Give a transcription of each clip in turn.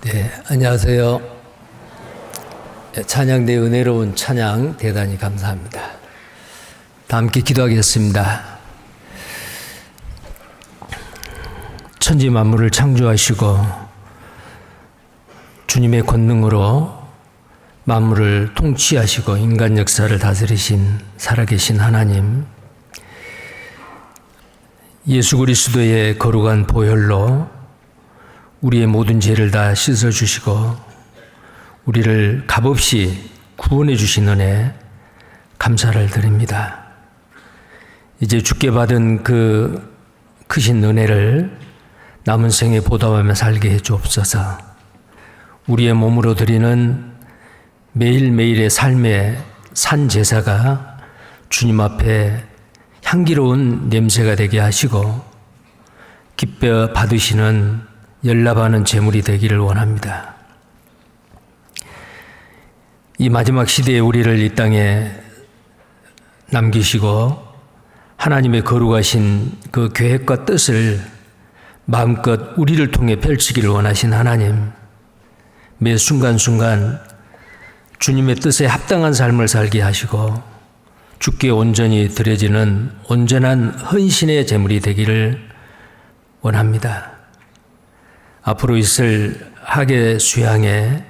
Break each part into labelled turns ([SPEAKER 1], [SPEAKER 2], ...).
[SPEAKER 1] 네, 안녕하세요. 찬양대 은혜로운 찬양 대단히 감사합니다. 다 함께 기도하겠습니다. 천지 만물을 창조하시고 주님의 권능으로 만물을 통치하시고 인간 역사를 다스리신 살아계신 하나님, 예수 그리스도의 거룩한 보혈로 우리의 모든 죄를 다 씻어주시고 우리를 값없이 구원해 주신 은혜 감사를 드립니다. 이제 주께 받은 그 크신 은혜를 남은 생에 보답하며 살게 해 주옵소서. 우리의 몸으로 드리는 매일매일의 삶의 산 제사가 주님 앞에 향기로운 냄새가 되게 하시고 기뻐 받으시는 열납하는 제물이 되기를 원합니다. 이 마지막 시대에 우리를 이 땅에 남기시고 하나님의 거룩하신 그 계획과 뜻을 마음껏 우리를 통해 펼치기를 원하신 하나님, 매 순간순간 주님의 뜻에 합당한 삶을 살게 하시고 주께 온전히 드려지는 온전한 헌신의 제물이 되기를 원합니다. 앞으로 있을 학예 수양에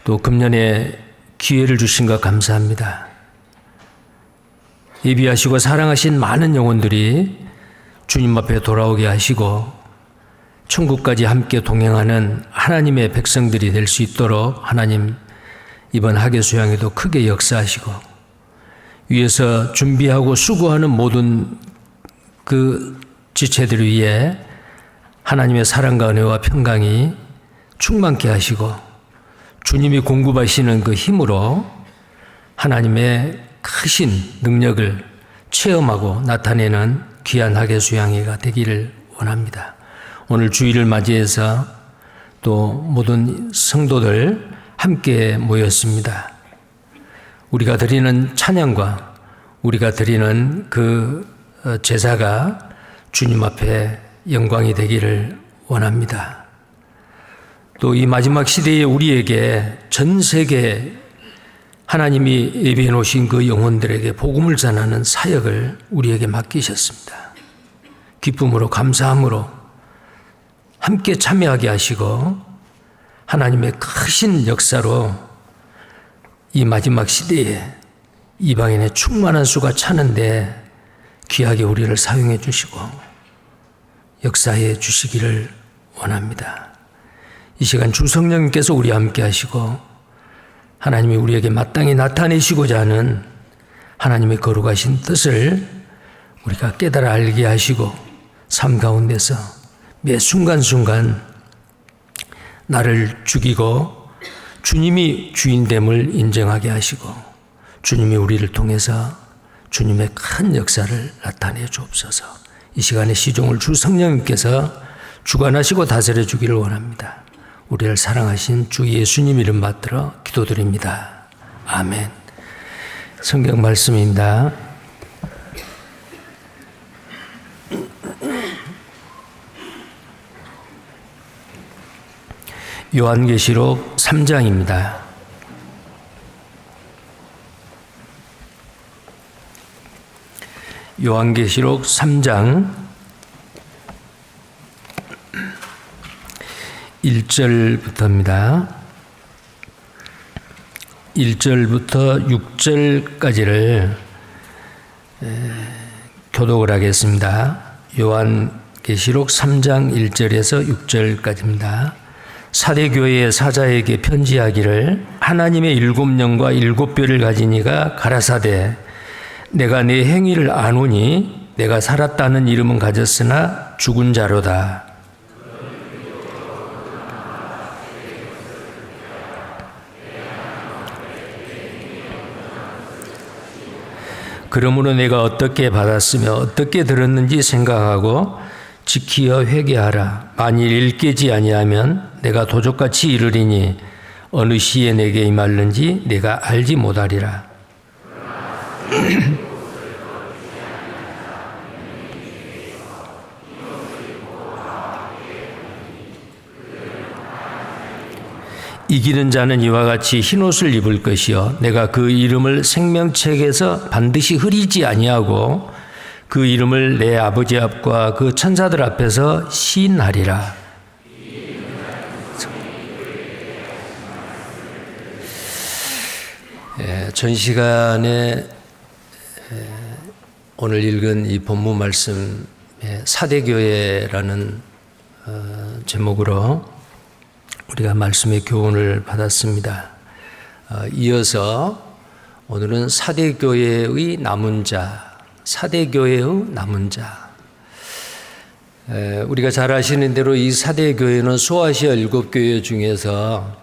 [SPEAKER 1] 또 금년에 기회를 주신 것 감사합니다. 예비하시고 사랑하신 많은 영혼들이 주님 앞에 돌아오게 하시고 천국까지 함께 동행하는 하나님의 백성들이 될 수 있도록 하나님 이번 학예 수양에도 크게 역사하시고 위에서 준비하고 수고하는 모든 그 지체들 위해 하나님의 사랑과 은혜와 평강이 충만케 하시고 주님이 공급하시는 그 힘으로 하나님의 크신 능력을 체험하고 나타내는 귀한 학예 수양회가 되기를 원합니다. 오늘 주일을 맞이해서 또 모든 성도들 함께 모였습니다. 우리가 드리는 찬양과 우리가 드리는 그 제사가 주님 앞에 영광이 되기를 원합니다. 또 이 마지막 시대에 우리에게 전 세계 하나님이 예비해 놓으신 그 영혼들에게 복음을 전하는 사역을 우리에게 맡기셨습니다. 기쁨으로 감사함으로 함께 참여하게 하시고 하나님의 크신 역사로 이 마지막 시대에 이방인의 충만한 수가 차는데 귀하게 우리를 사용해 주시고 역사해 주시기를 원합니다. 이 시간 주 성령님께서 우리와 함께 하시고 하나님이 우리에게 마땅히 나타내시고자 하는 하나님의 거룩하신 뜻을 우리가 깨달아 알게 하시고 삶 가운데서 매 순간순간 나를 죽이고 주님이 주인됨을 인정하게 하시고 주님이 우리를 통해서 주님의 큰 역사를 나타내 주옵소서. 이 시간에 시종을 주 성령님께서 주관하시고 다스려 주기를 원합니다. 우리를 사랑하신 주 예수님 이름 받들어 기도드립니다. 아멘. 성경 말씀입니다. 요한계시록 3장입니다. 요한계시록 3장 1절부터입니다. 1절부터 6절까지를 교독을 하겠습니다. 요한계시록 3장 1절에서 6절까지입니다. 사대교회의 사자에게 편지하기를 하나님의 7영과 7뼈를 가진 이가 가라사대 내가 내 행위를 아노니 내가 살았다는 이름은 가졌으나 죽은 자로다. 그러므로 내가 어떻게 받았으며 어떻게 들었는지 생각하고 지키어 회개하라. 만일 일깨지 아니하면 내가 도적같이 이르리니 어느 시에 내게 임할는지 내가 알지 못하리라. 이기는 자는 이와 같이 흰옷을 입을 것이요 내가 그 이름을 생명책에서 반드시 흐리지 아니하고 그 이름을 내 아버지 앞과 그 천사들 앞에서 시인하리라. 전 시간에 오늘 읽은 이 본문 말씀 사대교회라는 제목으로 우리가 말씀의 교훈을 받았습니다. 이어서 오늘은 사대교회의 남은 자, 사대교회의 남은 자. 우리가 잘 아시는 대로 이 사대교회는 소아시아 7교회 중에서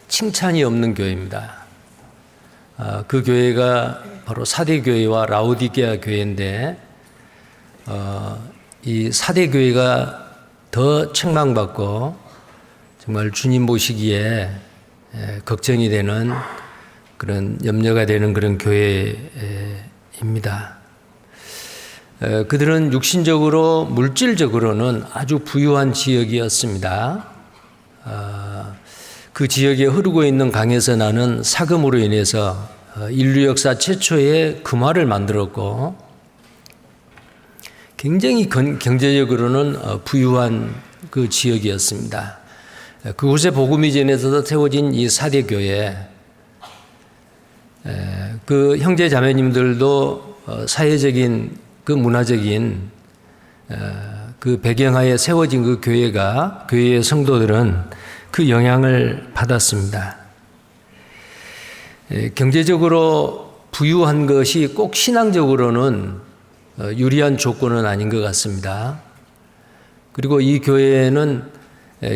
[SPEAKER 1] 칭찬이 없는 교회입니다. 그 교회가 바로 사대교회와 라오디게아 교회인데 이 사대교회가 더 책망받고 정말 주님 보시기에 걱정이 되는 그런 염려가 되는 그런 교회입니다. 그들은 육신적으로 물질적으로는 아주 부유한 지역이었습니다. 그 지역에 흐르고 있는 강에서 나는 사금으로 인해서 인류 역사 최초의 금화를 만들었고 굉장히 경제적으로는 부유한 그 지역이었습니다. 그곳에 복음이 전해서 세워진 이 사대교회, 그 형제 자매님들도 사회적인 그 문화적인 그 배경하에 세워진 그 교회의 성도들은 그 영향을 받았습니다. 경제적으로 부유한 것이 꼭 신앙적으로는 유리한 조건은 아닌 것 같습니다. 그리고 이 교회는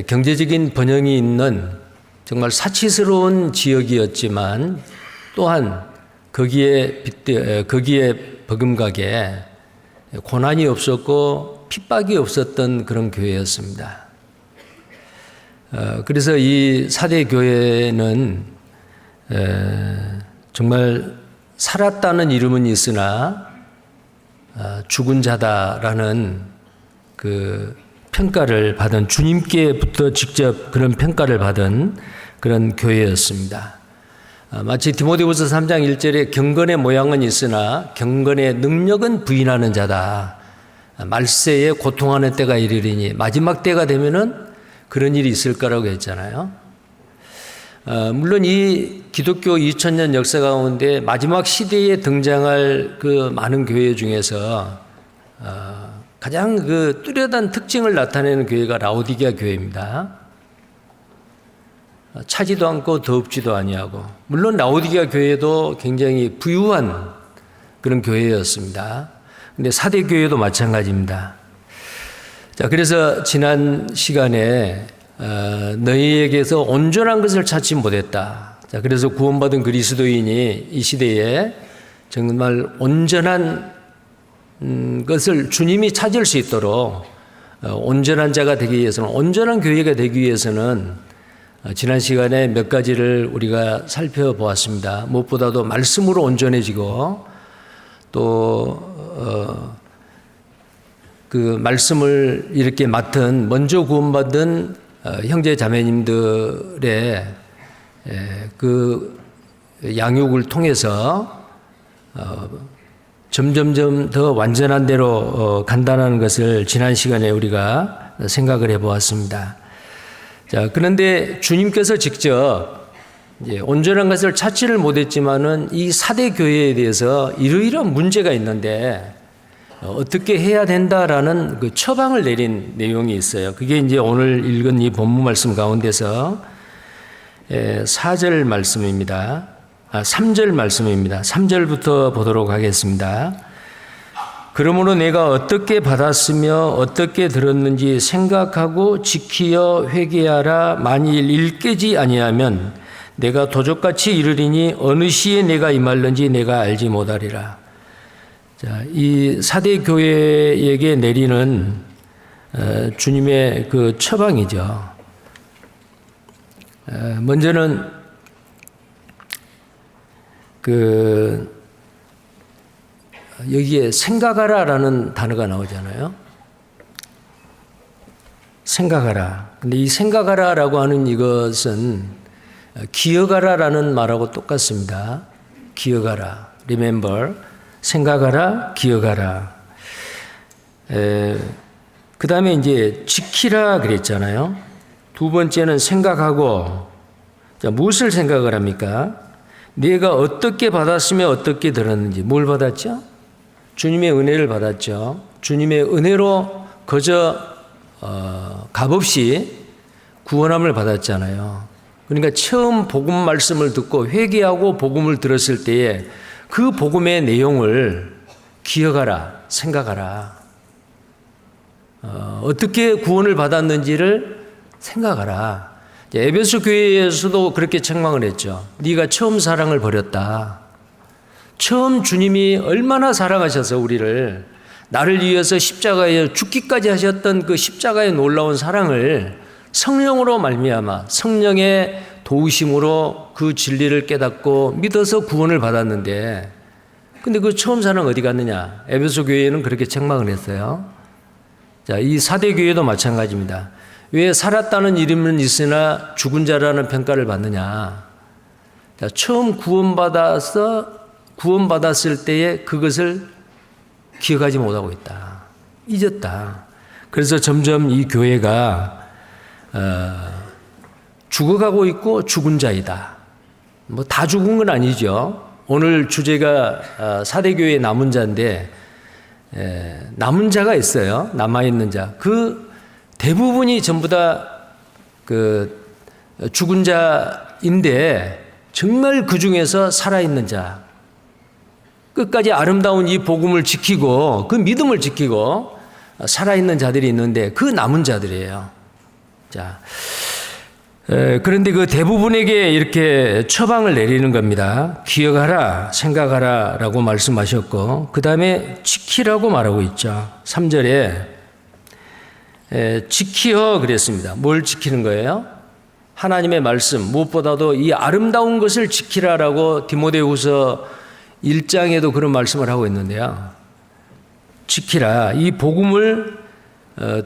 [SPEAKER 1] 경제적인 번영이 있는 정말 사치스러운 지역이었지만 또한 거기에 버금가게 고난이 없었고 핍박이 없었던 그런 교회였습니다. 그래서 이 사대교회는 정말 살았다는 이름은 있으나 죽은 자다라는 그 평가를 받은, 주님께부터 직접 그런 평가를 받은 그런 교회였습니다. 마치 디모데후서 3장 1절에 경건의 모양은 있으나 경건의 능력은 부인하는 자다. 말세에 고통하는 때가 이르리니 마지막 때가 되면은 그런 일이 있을 거라고 했잖아요. 물론 이 기독교 2000년 역사 가운데 마지막 시대에 등장할 그 많은 교회 중에서 가장 그 뚜렷한 특징을 나타내는 교회가 라오디게아 교회입니다. 차지도 않고 덥지도 아니하고, 물론 라오디게아 교회도 굉장히 부유한 그런 교회였습니다. 근데 사대교회도 마찬가지입니다. 자, 그래서 지난 시간에 너희에게서 온전한 것을 찾지 못했다. 자, 그래서 구원받은 그리스도인이 이 시대에 정말 온전한 것을 주님이 찾을 수 있도록 온전한 자가 되기 위해서는, 온전한 교회가 되기 위해서는 지난 시간에 몇 가지를 우리가 살펴보았습니다. 무엇보다도 말씀으로 온전해지고 또 그 말씀을 이렇게 맡은 먼저 구원받은 형제 자매님들의 그 양육을 통해서 점점점 더 완전한 대로 간다는 것을 지난 시간에 우리가 생각을 해보았습니다. 자, 그런데 주님께서 직접 온전한 것을 찾지를 못했지만은 이 사대 교회에 대해서 이러이러한 문제가 있는데 어떻게 해야 된다라는 그 처방을 내린 내용이 있어요. 그게 이제 오늘 읽은 이 본문 말씀 가운데서 4절 말씀입니다. 3절 말씀입니다. 3절부터 보도록 하겠습니다. 그러므로 내가 어떻게 받았으며 어떻게 들었는지 생각하고 지키어 회개하라. 만일 일깨지 아니하면 내가 도적같이 이르리니 어느 시에 내가 임할는지 내가 알지 못하리라. 자, 이 사대 교회에게 내리는 주님의 그 처방이죠. 먼저는 여기에 생각하라라는 단어가 나오잖아요. 생각하라. 근데 이 생각하라라고 하는 이것은 기억하라라는 말하고 똑같습니다. 기억하라. remember. 생각하라, 기억하라. 그 다음에 이제 지키라 그랬잖아요. 두 번째는 생각하고, 자, 무엇을 생각을 합니까? 내가 어떻게 받았으며 어떻게 들었는지. 뭘 받았죠? 주님의 은혜를 받았죠. 주님의 은혜로 거저 값없이 구원함을 받았잖아요. 그러니까 처음 복음 말씀을 듣고 회개하고 복음을 들었을 때에 그 복음의 내용을 기억하라, 생각하라. 어떻게 구원을 받았는지를 생각하라. 에베소 교회에서도 그렇게 책망을 했죠. 네가 처음 사랑을 버렸다. 처음 주님이 얼마나 사랑하셔서 우리를, 나를 위해서 십자가에 죽기까지 하셨던 그 십자가의 놀라운 사랑을 성령으로 말미암아 성령의 도우심으로 그 진리를 깨닫고 믿어서 구원을 받았는데, 근데 그 처음 사랑 어디 갔느냐? 에베소 교회는 그렇게 책망을 했어요. 자, 이 사대 교회도 마찬가지입니다. 왜 살았다는 이름은 있으나 죽은 자라는 평가를 받느냐? 자, 처음 구원받았을 때에 그것을 기억하지 못하고 있다. 잊었다. 그래서 점점 이 교회가 죽어가고 있고 죽은 자이다. 뭐 다 죽은 건 아니죠. 오늘 주제가 사대교회의 남은 자인데, 남은 자가 있어요. 남아있는 자. 그 대부분이 전부 다 그 죽은 자인데, 정말 그 중에서 살아있는 자, 끝까지 아름다운 이 복음을 지키고 그 믿음을 지키고 살아있는 자들이 있는데, 그 남은 자들이에요. 자, 그런데 그 대부분에게 이렇게 처방을 내리는 겁니다. 기억하라, 생각하라 라고 말씀하셨고, 그 다음에 지키라고 말하고 있죠. 3절에 지키어 그랬습니다. 뭘 지키는 거예요? 하나님의 말씀, 무엇보다도 이 아름다운 것을 지키라라고 디모데후서 1장에도 그런 말씀을 하고 있는데요. 지키라. 이 복음을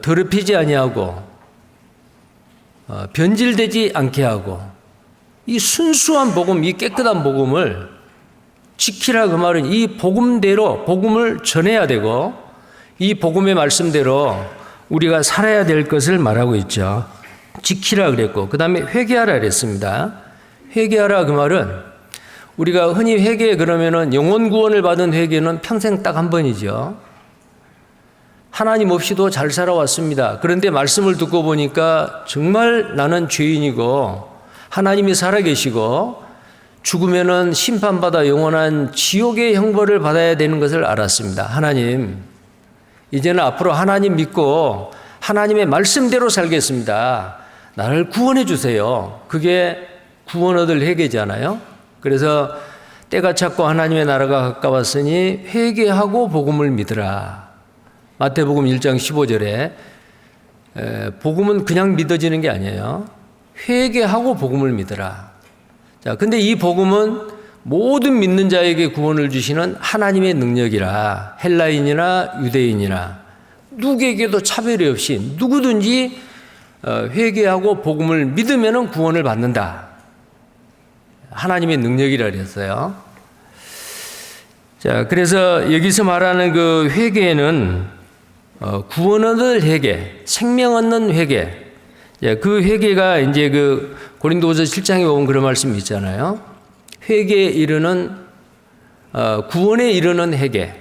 [SPEAKER 1] 더럽히지 아니하고 변질되지 않게 하고, 이 순수한 복음, 이 깨끗한 복음을 지키라. 그 말은 이 복음대로 복음을 전해야 되고, 이 복음의 말씀대로 우리가 살아야 될 것을 말하고 있죠. 지키라 그랬고, 그 다음에 회개하라 그랬습니다. 회개하라 그 말은, 우리가 흔히 회개 그러면은 영혼 구원을 받은 회개는 평생 딱 한 번이죠. 하나님 없이도 잘 살아왔습니다. 그런데 말씀을 듣고 보니까 정말 나는 죄인이고 하나님이 살아계시고 죽으면은 심판받아 영원한 지옥의 형벌을 받아야 되는 것을 알았습니다. 하나님, 이제는 앞으로 하나님 믿고 하나님의 말씀대로 살겠습니다. 나를 구원해 주세요. 그게 구원 얻을 회개잖아요. 그래서 때가 찼고 하나님의 나라가 가까웠으니 회개하고 복음을 믿으라. 마태복음 1장 15절에 복음은 그냥 믿어지는 게 아니에요. 회개하고 복음을 믿으라. 자, 근데 이 복음은 모든 믿는 자에게 구원을 주시는 하나님의 능력이라, 헬라인이나 유대인이나 누구에게도 차별이 없이 누구든지 회개하고 복음을 믿으면 구원을 받는다. 하나님의 능력이라 그랬어요. 자, 그래서 여기서 말하는 그 회개는 구원 얻을 회개, 생명 얻는 회개. 그 회개가 이제 그 고린도후서 7장에 보면 그런 말씀이 있잖아요. 회개에 이르는 구원에 이르는 회개.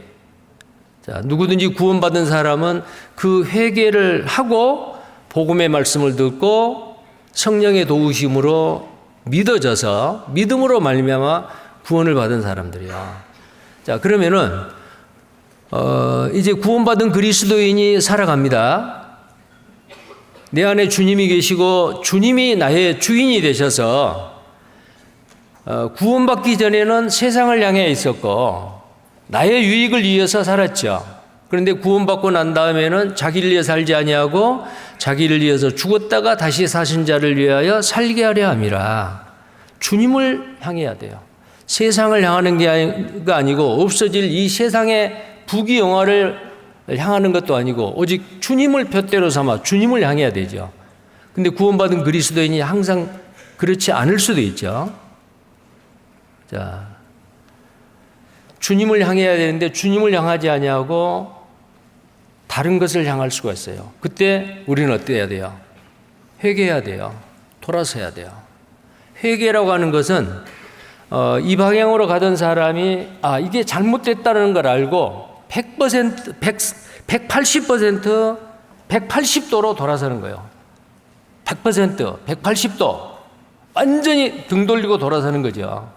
[SPEAKER 1] 자, 누구든지 구원받은 사람은 그 회개를 하고 복음의 말씀을 듣고 성령의 도우심으로 믿어져서 믿음으로 말미암아 구원을 받은 사람들이요. 자, 그러면은 이제 구원받은 그리스도인이 살아갑니다. 내 안에 주님이 계시고 주님이 나의 주인이 되셔서 구원받기 전에는 세상을 향해 있었고 나의 유익을 위해서 살았죠. 그런데 구원받고 난 다음에는 자기를 위해 살지 아니하고 자기를 위해서 죽었다가 다시 사신 자를 위하여 살게 하려 함이라. 주님을 향해야 돼요. 세상을 향하는 게 아니고 없어질 이 세상의 부귀영화를 향하는 것도 아니고 오직 주님을 푯대로 삼아 주님을 향해야 되죠. 근데 구원받은 그리스도인이 항상 그렇지 않을 수도 있죠. 자, 주님을 향해야 되는데 주님을 향하지 아니하고 다른 것을 향할 수가 있어요. 그때 우리는 어때야 돼요? 회개해야 돼요. 돌아서야 돼요. 회개라고 하는 것은 이 방향으로 가던 사람이 이게 잘못됐다는 걸 알고 100%, 180%, 180도로 돌아서는 거예요. 100%, 180도 완전히 등 돌리고 돌아서는 거죠.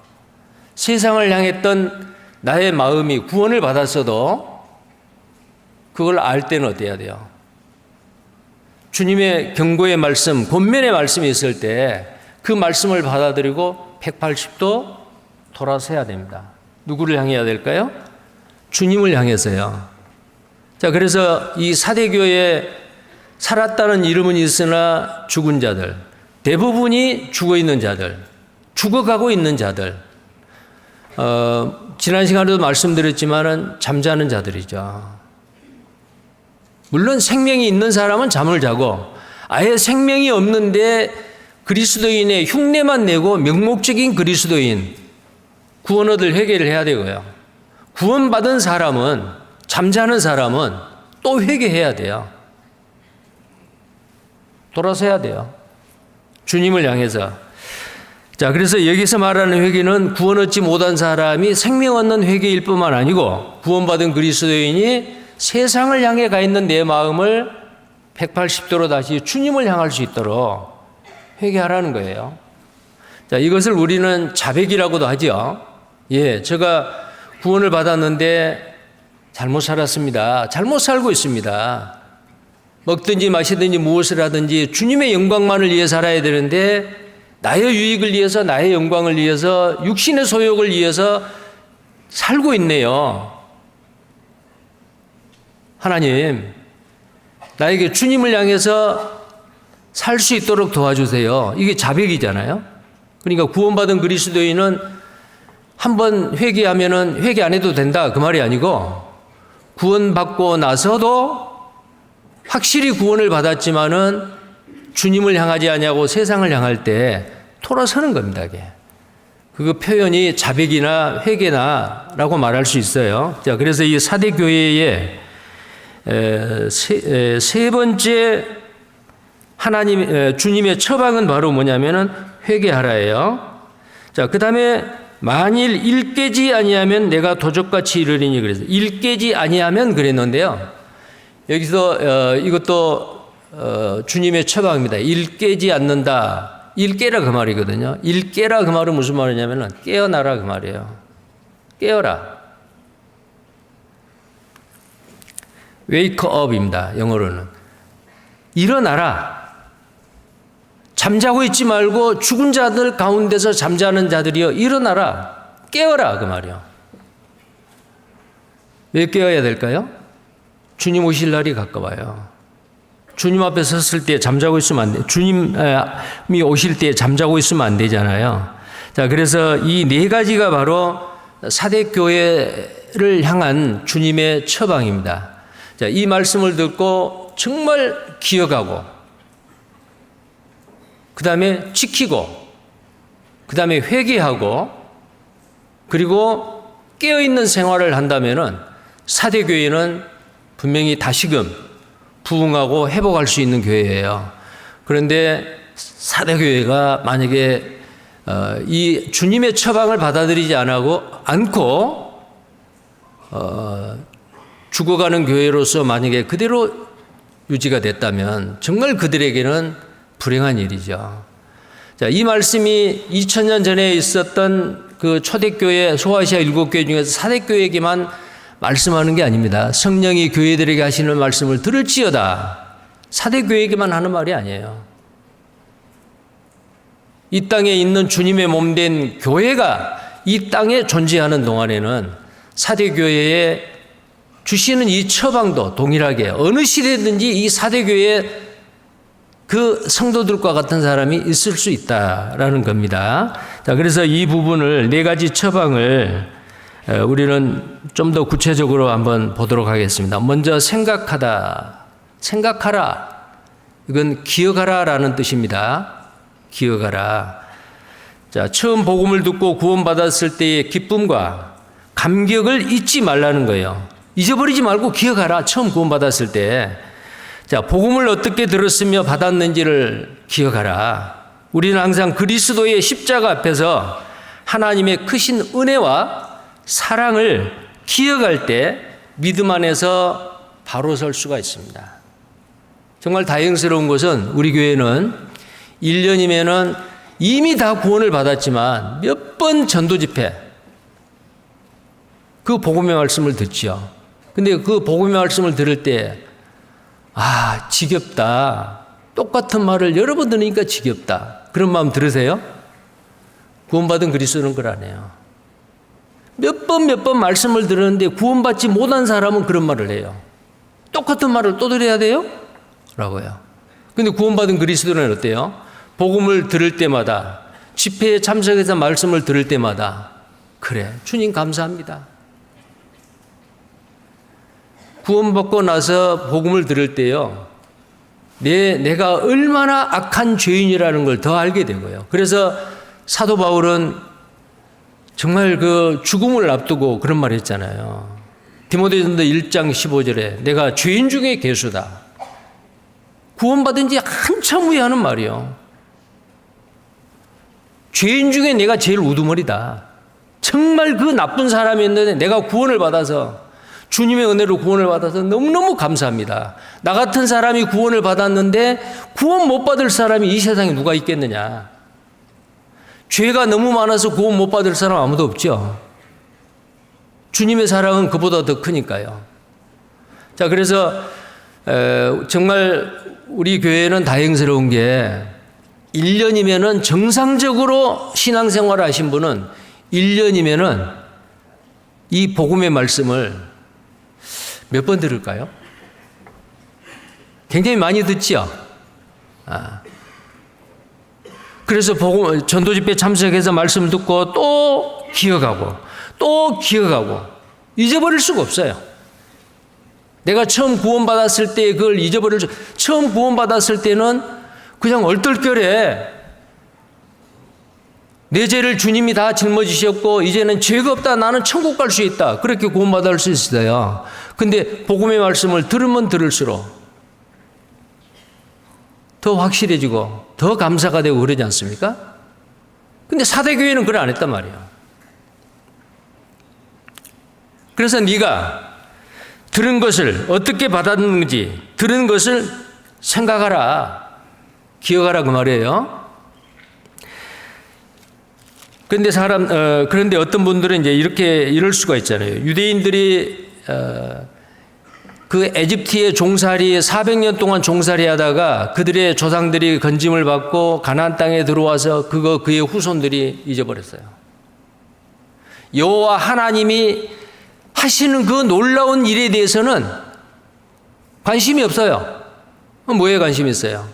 [SPEAKER 1] 세상을 향했던 나의 마음이 구원을 받았어도 그걸 알 때는 어때야 돼요? 주님의 경고의 말씀, 권면의 말씀이 있을 때 그 말씀을 받아들이고 180도 돌아서야 됩니다. 누구를 향해야 될까요? 주님을 향해서요. 자, 그래서 이 사대교회에 살았다는 이름은 있으나 죽은 자들, 대부분이 죽어 있는 자들, 죽어가고 있는 자들, 지난 시간에도 말씀드렸지만은 잠자는 자들이죠. 물론 생명이 있는 사람은 잠을 자고 아예 생명이 없는데 그리스도인의 흉내만 내고 명목적인 그리스도인, 구원 얻을 회개를 해야 되고요. 구원받은 사람은, 잠자는 사람은 또 회개해야 돼요. 돌아서야 돼요. 주님을 향해서. 자, 그래서 여기서 말하는 회개는 구원 얻지 못한 사람이 생명 얻는 회개일 뿐만 아니고 구원받은 그리스도인이 세상을 향해 가 있는 내 마음을 180도로 다시 주님을 향할 수 있도록 회개하라는 거예요. 자, 이것을 우리는 자백이라고도 하죠. 예, 제가 구원을 받았는데 잘못 살았습니다. 잘못 살고 있습니다. 먹든지 마시든지 무엇을 하든지 주님의 영광만을 위해 살아야 되는데 나의 유익을 위해서, 나의 영광을 위해서, 육신의 소욕을 위해서 살고 있네요. 하나님, 나에게 주님을 향해서 살 수 있도록 도와주세요. 이게 자백이잖아요. 그러니까 구원받은 그리스도인은 한번 회개하면은 회개 안 해도 된다 그 말이 아니고 구원받고 나서도 확실히 구원을 받았지만은 주님을 향하지 아니하고 세상을 향할 때 돌아서는 겁니다. 이게. 그 표현이 자백이나 회개나라고 말할 수 있어요. 자, 그래서 이 사대 교회의 세 번째 주님의 처방은 바로 뭐냐면은 회개하라예요. 자, 그 다음에 만일 일깨지 아니하면 내가 도적같이 이르리니 그래서 일깨지 아니하면 그랬는데요. 여기서 이것도 주님의 처방입니다. 일깨지 않는다. 일깨라 그 말이거든요. 일깨라 그 말은 무슨 말이냐면은 깨어나라 그 말이에요. 깨어라. wake up입니다. 영어로는. 일어나라. 잠자고 있지 말고 죽은 자들 가운데서 잠자는 자들이여 일어나라. 깨어라 그 말이요. 왜 깨어야 될까요? 주님 오실 날이 가까워요. 주님 앞에 섰을 때 잠자고 있으면 안 돼. 주님이 오실 때 잠자고 있으면 안 되잖아요. 자, 그래서 이 네 가지가 바로 사대교회를 향한 주님의 처방입니다. 자, 이 말씀을 듣고 정말 기억하고 그 다음에 지키고 그 다음에 회개하고 그리고 깨어있는 생활을 한다면은 사대교회는 분명히 다시금 부흥하고 회복할 수 있는 교회예요. 그런데 사대교회가 만약에 이 주님의 처방을 받아들이지 않고 죽어가는 교회로서 만약에 그대로 유지가 됐다면 정말 그들에게는 불행한 일이죠. 자, 이 말씀이 2000년 전에 있었던 그 초대교회 소아시아 7교회 중에서 사대교회에게만 말씀하는 게 아닙니다. 성령이 교회들에게 하시는 말씀을 들을지어다. 사대교회에게만 하는 말이 아니에요. 이 땅에 있는 주님의 몸된 교회가 이 땅에 존재하는 동안에는 사대교회에 주시는 이 처방도 동일하게 어느 시대든지 이 사대교회에 그 성도들과 같은 사람이 있을 수 있다라는 겁니다. 자, 그래서 이 부분을 네 가지 처방을 우리는 좀 더 구체적으로 한번 보도록 하겠습니다. 먼저 생각하다, 생각하라. 이건 기억하라라는 뜻입니다. 기억하라. 자, 처음 복음을 듣고 구원받았을 때의 기쁨과 감격을 잊지 말라는 거예요. 잊어버리지 말고 기억하라. 처음 구원받았을 때. 자, 복음을 어떻게 들었으며 받았는지를 기억하라. 우리는 항상 그리스도의 십자가 앞에서 하나님의 크신 은혜와 사랑을 기억할 때 믿음 안에서 바로 설 수가 있습니다. 정말 다행스러운 것은 우리 교회는 1년이면은 이미 다 구원을 받았지만 몇 번 전도 집회 그 복음의 말씀을 듣죠. 근데 그 복음의 말씀을 들을 때 지겹다. 똑같은 말을 여러 번 들으니까 지겹다. 그런 마음 들으세요? 구원받은 그리스도는 그걸 안 해요. 몇 번 말씀을 들었는데 구원받지 못한 사람은 그런 말을 해요. 똑같은 말을 또 들어야 돼요? 라고요. 근데 구원받은 그리스도는 어때요? 복음을 들을 때마다, 집회에 참석해서 말씀을 들을 때마다, 그래, 주님 감사합니다. 구원받고 나서 복음을 들을 때요, 내가 얼마나 악한 죄인이라는 걸 더 알게 되고요. 그래서 사도 바울은 정말 그 죽음을 앞두고 그런 말 했잖아요. 디모데전서 1장 15절에 내가 죄인 중에 괴수다. 구원받은 지 한참 후에 하는 말이요. 죄인 중에 내가 제일 우두머리다. 정말 그 나쁜 사람이었는데 내가 구원을 받아서 주님의 은혜로 구원을 받아서 너무너무 감사합니다. 나 같은 사람이 구원을 받았는데 구원 못 받을 사람이 이 세상에 누가 있겠느냐. 죄가 너무 많아서 구원 못 받을 사람 아무도 없죠. 주님의 사랑은 그보다 더 크니까요. 자, 그래서 정말 우리 교회는 다행스러운 게 1년이면은 정상적으로 신앙생활을 하신 분은 1년이면은 이 복음의 말씀을 몇 번 들을까요? 굉장히 많이 듣죠. 그래서 복음 전도 집회 참석해서 말씀을 듣고 또 기억하고 또 기억하고 잊어버릴 수가 없어요. 내가 처음 구원받았을 때 그걸 잊어버릴 수, 처음 구원받았을 때는 그냥 얼떨결에 내 죄를 주님이 다 짊어지셨고 이제는 죄가 없다. 나는 천국 갈 수 있다. 그렇게 구원받을 수 있어요. 근데 복음의 말씀을 들으면 들을수록 더 확실해지고 더 감사가 되고 그러지 않습니까? 근데 사대교회는 그걸 안 했단 말이에요. 그래서 네가 들은 것을 어떻게 받았는지 들은 것을 생각하라. 기억하라 그 말이에요. 그런데 어떤 분들은 이제 이럴 수가 있잖아요. 유대인들이 그 에집트의 종살이 400년 동안 종살이 하다가 그들의 조상들이 건짐을 받고 가나안 땅에 들어와서 그의 후손들이 잊어버렸어요. 여호와 하나님이 하시는 그 놀라운 일에 대해서는 관심이 없어요. 뭐에 관심이 있어요?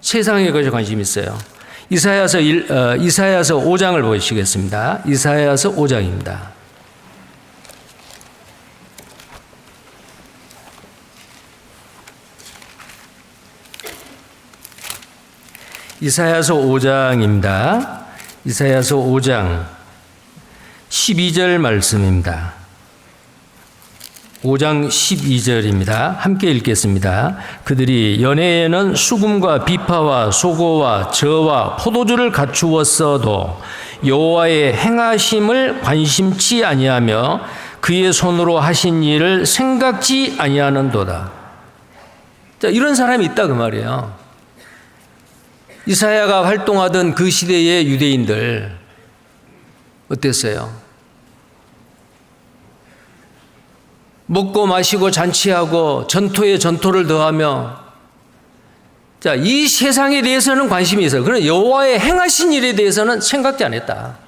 [SPEAKER 1] 세상에 그저 관심이 있어요. 이사야서 5장을 보시겠습니다. 이사야서 5장입니다. 이사야서 5장입니다. 이사야서 5장 12절 말씀입니다. 5장 12절입니다. 함께 읽겠습니다. 그들이 연회에는 수금과 비파와 소고와 저와 포도주를 갖추었어도 여호와의 행하심을 관심치 아니하며 그의 손으로 하신 일을 생각지 아니하는도다. 자, 이런 사람이 있다 그 말이에요. 이사야가 활동하던 그 시대의 유대인들 어땠어요? 먹고 마시고 잔치하고 전토에 전토를 더하며, 자, 이 세상에 대해서는 관심이 있어요. 그러나 여호와의 행하신 일에 대해서는 생각지 안 했다.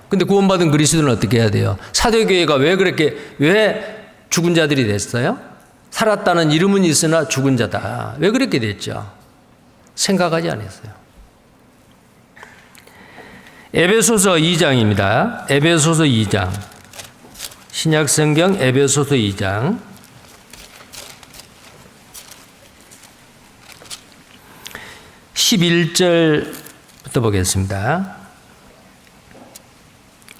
[SPEAKER 1] 근데 구원받은 그리스도는 어떻게 해야 돼요? 사도교회가 왜 죽은 자들이 됐어요? 살았다는 이름은 있으나 죽은 자다. 왜 그렇게 됐죠? 생각하지 않았어요. 에베소서 2장입니다. 에베소서 2장. 신약성경 에베소서 2장. 11절부터 보겠습니다.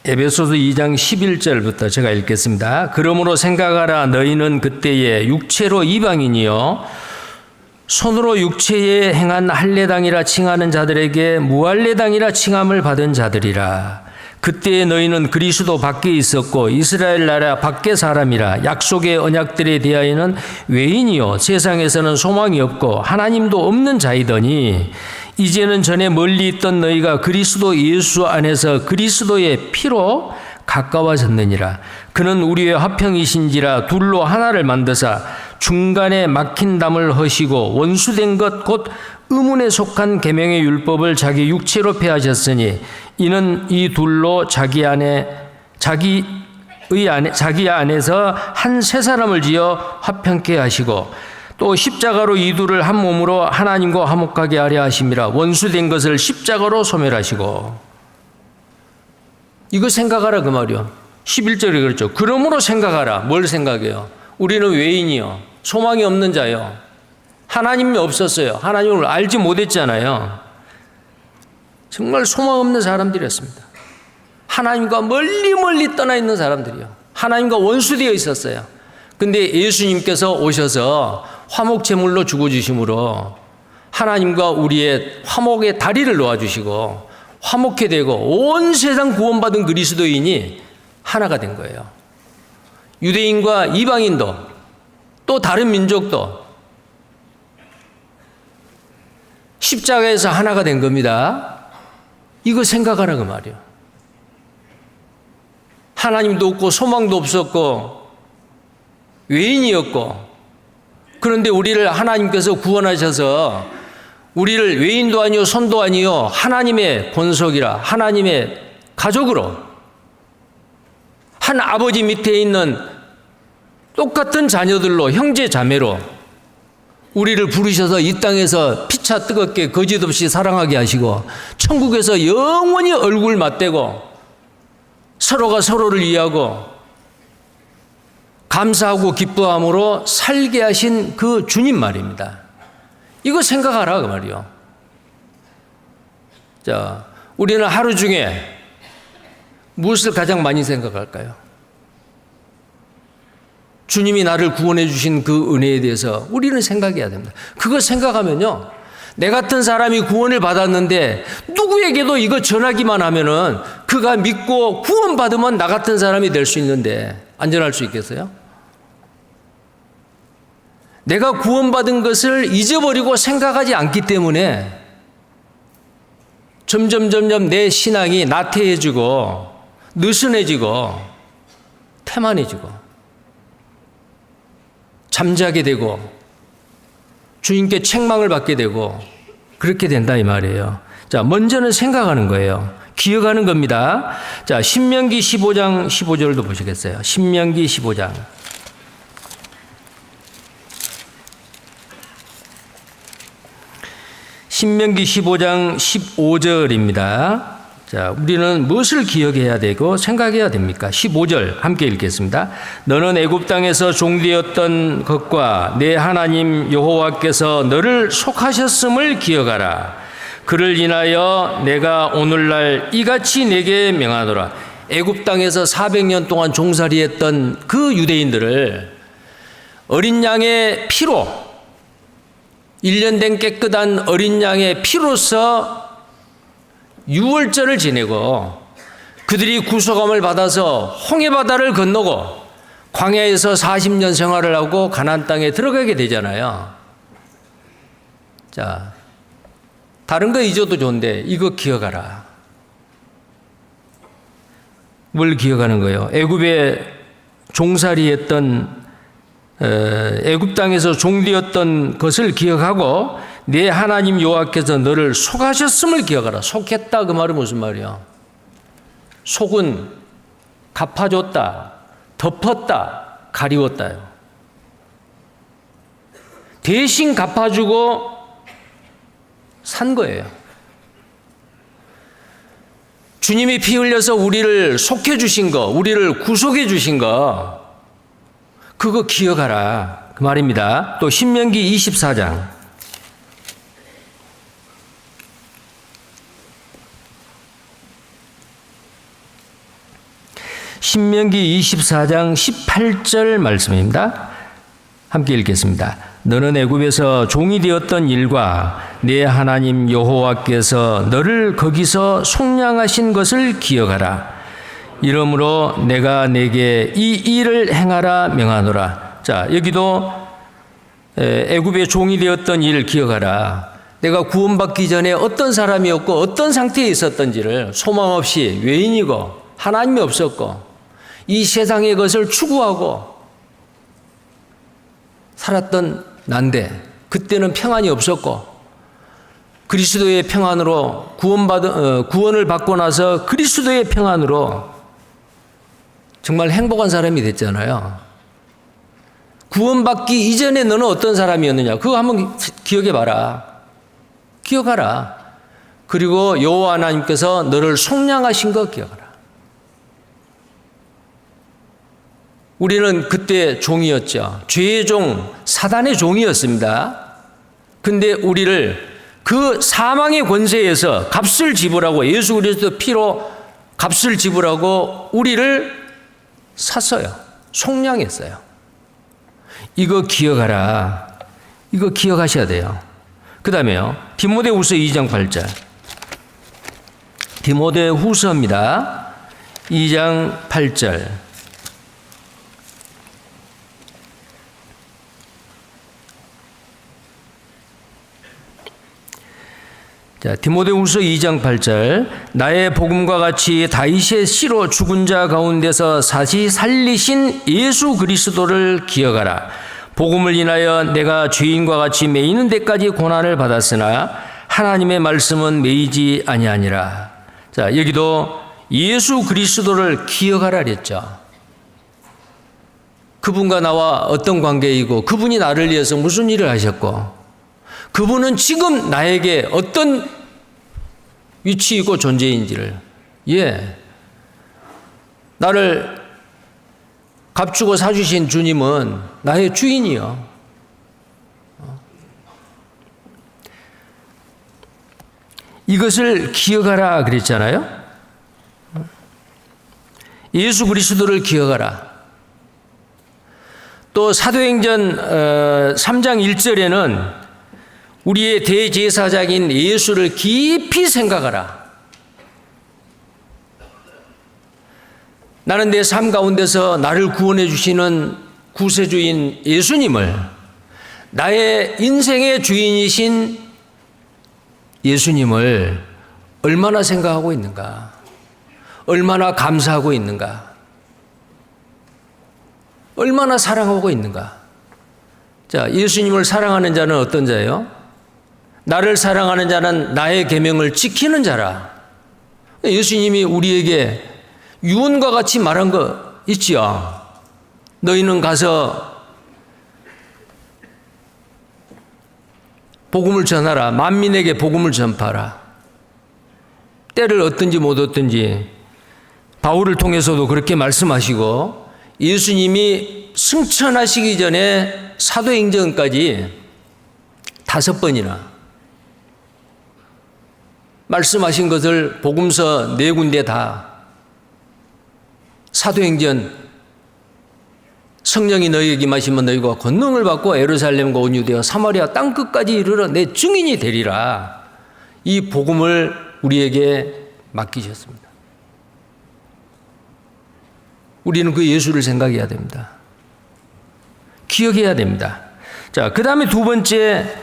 [SPEAKER 1] 에베소서 2장 11절부터 제가 읽겠습니다. 그러므로 생각하라. 너희는 그때에 육체로 이방인이요 손으로 육체에 행한 할례당이라 칭하는 자들에게 무할례당이라 칭함을 받은 자들이라. 그때에 너희는 그리스도 밖에 있었고 이스라엘 나라 밖의 사람이라. 약속의 언약들에 대하여는 외인이요 세상에서는 소망이 없고 하나님도 없는 자이더니 이제는 전에 멀리 있던 너희가 그리스도 예수 안에서 그리스도의 피로 가까워졌느니라. 그는 우리의 화평이신지라 둘로 하나를 만드사 중간에 막힌 담을 허시고 원수된 것 곧 의문에 속한 계명의 율법을 자기 육체로 폐하셨으니 이는 이 둘로 자기 안에서 한 새 사람을 지어 화평케 하시고 또 십자가로 이 둘을 한 몸으로 하나님과 화목하게 하려 하심이라. 원수된 것을 십자가로 소멸하시고. 이거 생각하라 그 말이요. 11절에 그렇죠. 그러므로 생각하라. 뭘 생각해요? 우리는 외인이요 소망이 없는 자요. 하나님이 없었어요. 하나님을 알지 못했잖아요. 정말 소망 없는 사람들이었습니다. 하나님과 멀리 떠나 있는 사람들이요. 하나님과 원수되어 있었어요. 근데 예수님께서 오셔서 화목제물로 죽어주심으로 하나님과 우리의 화목의 다리를 놓아주시고 화목해 되고 온 세상 구원받은 그리스도인이 하나가 된 거예요. 유대인과 이방인도 또 다른 민족도 십자가에서 하나가 된 겁니다. 이거 생각하라 그 말이에요. 하나님도 없고 소망도 없었고 외인이었고 그런데 우리를 하나님께서 구원하셔서 우리를 외인도 아니요 손도 아니요 하나님의 본속이라 하나님의 가족으로 한 아버지 밑에 있는 똑같은 자녀들로 형제 자매로 우리를 부르셔서 이 땅에서 피차 뜨겁게 거짓없이 사랑하게 하시고 천국에서 영원히 얼굴 맞대고 서로가 서로를 이해하고 감사하고 기뻐함으로 살게 하신 그 주님 말입니다. 이거 생각하라 그 말이요. 자, 우리는 하루 중에 무엇을 가장 많이 생각할까요? 주님이 나를 구원해 주신 그 은혜에 대해서 우리는 생각해야 됩니다. 그거 생각하면요, 내 같은 사람이 구원을 받았는데 누구에게도 이거 전하기만 하면은 그가 믿고 구원받으면 나 같은 사람이 될 수 있는데 안전할 수 있겠어요? 내가 구원받은 것을 잊어버리고 생각하지 않기 때문에 점점 내 신앙이 나태해지고 느슨해지고 태만해지고 잠자게 되고 주님께 책망을 받게 되고 그렇게 된다 이 말이에요. 자, 먼저는 생각하는 거예요. 기억하는 겁니다. 자, 신명기 15장 15절도 보시겠어요? 신명기 15장. 신명기 15장 15절입니다. 자, 우리는 무엇을 기억해야 되고 생각해야 됩니까? 15절 함께 읽겠습니다. 너는 애굽 땅에서 종되었던 것과 내 하나님 여호와께서 너를 속하셨음을 기억하라. 그를 인하여 내가 오늘날 이같이 내게 명하노라. 애굽 땅에서 400년 동안 종살이했던 그 유대인들을 어린 양의 피로 1년 된 깨끗한 어린 양의 피로서 유월절을 지내고 그들이 구속함을 받아서 홍해바다를 건너고 광야에서 40년 생활을 하고 가나안 땅에 들어가게 되잖아요. 자, 다른 거 잊어도 좋은데 이거 기억하라. 뭘 기억하는 거예요? 애굽에 종살이했던 애굽 땅에서 종되었던 것을 기억하고 내 하나님 여호와께서 너를 속하셨음을 기억하라. 속했다 그 말은 무슨 말이야? 속은 갚아줬다, 덮었다, 가리웠다요. 대신 갚아주고 산 거예요. 주님이 피 흘려서 우리를 속해 주신 거, 우리를 구속해 주신 거, 그거 기억하라. 그 말입니다. 또 신명기 24장. 신명기 24장 18절 말씀입니다. 함께 읽겠습니다. 너는 애굽에서 종이 되었던 일과 내 하나님 여호와께서 너를 거기서 속량하신 것을 기억하라. 이러므로 내가 내게 이 일을 행하라 명하노라. 자, 여기도 애굽의 종이 되었던 일을 기억하라. 내가 구원받기 전에 어떤 사람이었고 어떤 상태에 있었던지를, 소망 없이 외인이고 하나님이 없었고 이 세상의 것을 추구하고 살았던 난데, 그때는 평안이 없었고 그리스도의 평안으로 구원을 받고 나서 그리스도의 평안으로 정말 행복한 사람이 됐잖아요. 구원받기 이전에 너는 어떤 사람이었느냐, 그거 한번 기억해 봐라. 기억하라. 그리고 여호와 하나님께서 너를 속량하신 거 기억하라. 우리는 그때 종이었죠. 죄의 종, 사단의 종이었습니다. 근데 우리를 그 사망의 권세에서 값을 지불하고, 예수 그리스도 피로 값을 지불하고 우리를 샀어요. 속량했어요. 이거 기억하라. 이거 기억하셔야 돼요. 그 다음에요, 디모데후서 2장 8절. 디모데후서입니다. 2장 8절. 자, 디모데후서 2장 8절. 나의 복음과 같이 다윗의 씨로 죽은 자 가운데서 다시 살리신 예수 그리스도를 기억하라. 복음을 인하여 내가 죄인과 같이 매이는 데까지 고난을 받았으나 하나님의 말씀은 매이지 아니하니라. 자, 여기도 예수 그리스도를 기억하라 그랬죠. 그분과 나와 어떤 관계이고, 그분이 나를 위해서 무슨 일을 하셨고, 그분은 지금 나에게 어떤 위치이고 존재인지를, 나를 값주고 사주신 주님은 나의 주인이요. 이것을 기억하라 그랬잖아요. 예수 그리스도를 기억하라. 또 사도행전 3장 1절에는 우리의 대제사장인 예수를 깊이 생각하라. 나는 내 삶 가운데서 나를 구원해 주시는 구세주인 예수님을, 나의 인생의 주인이신 예수님을 얼마나 생각하고 있는가, 얼마나 감사하고 있는가, 얼마나 사랑하고 있는가. 자, 예수님을 사랑하는 자는 어떤 자예요? 나를 사랑하는 자는 나의 계명을 지키는 자라. 예수님이 우리에게 유언과 같이 말한 거 있지요. 너희는 가서 복음을 전하라. 만민에게 복음을 전파하라. 때를 얻든지 못 얻든지 바울을 통해서도 그렇게 말씀하시고, 예수님이 승천하시기 전에 사도행전까지 5번이나 말씀하신 것을 복음서 4군데 다, 사도행전 성령이 너희에게 임하시면 너희가 권능을 받고 예루살렘과 온 유대와 사마리아 땅끝까지 이르러 내 증인이 되리라. 이 복음을 우리에게 맡기셨습니다. 우리는 그 예수를 생각해야 됩니다. 기억해야 됩니다. 자, 그 다음에 두 번째,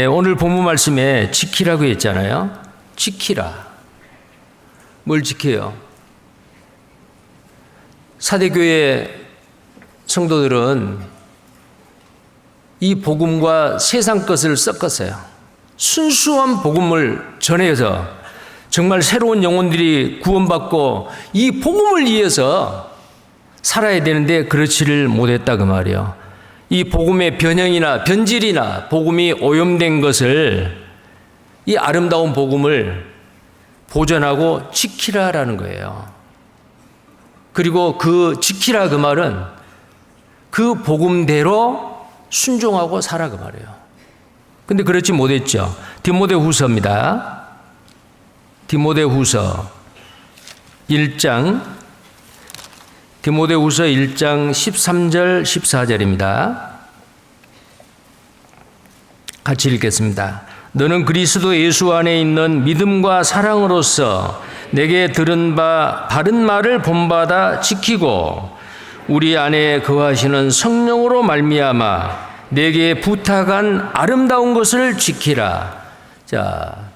[SPEAKER 1] 오늘 본문 말씀에 지키라고 했잖아요. 지키라. 뭘 지켜요? 사대교회 성도들은 이 복음과 세상 것을 섞었어요. 순수한 복음을 전해서 정말 새로운 영혼들이 구원받고 이 복음을 위해서 살아야 되는데 그렇지를 못했다 그 말이에요. 이 복음의 변형이나 변질이나 복음이 오염된 것을, 이 아름다운 복음을 보존하고 지키라라는 거예요. 그리고 그 지키라 그 말은 그 복음대로 순종하고 살아 그 말이에요. 근데 그렇지 못했죠. 디모데후서입니다. 디모데후서 1장 13절 14절입니다. 같이 읽겠습니다. 너는 그리스도 예수 안에 있는 믿음과 사랑으로서 내게 들은 바 바른 말을 본받아 지키고 우리 안에 거하시는 성령으로 말미암아 내게 부탁한 아름다운 것을 지키라. 자,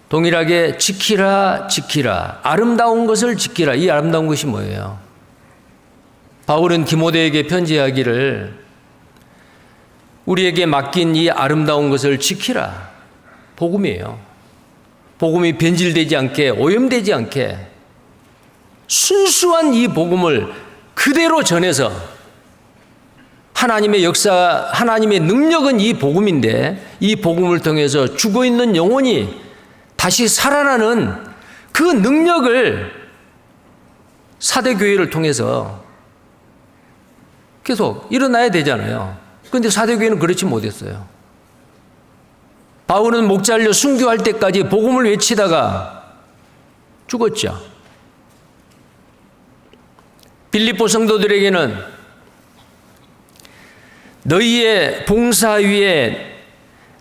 [SPEAKER 1] 동일하게 지키라, 지키라. 아름다운 것을 지키라. 이 아름다운 것이 뭐예요? 바울은 디모데에게 편지하기를 우리에게 맡긴 이 아름다운 것을 지키라. 복음이에요. 복음이 변질되지 않게, 오염되지 않게 순수한 이 복음을 그대로 전해서 하나님의 역사, 하나님의 능력은 이 복음인데 이 복음을 통해서 죽어있는 영혼이 다시 살아나는 그 능력을 사대교회를 통해서 계속 일어나야 되잖아요. 그런데 사대교회는 그렇지 못했어요. 바울은 목 잘려 순교할 때까지 복음을 외치다가 죽었죠. 빌립보 성도들에게는 너희의 봉사 위에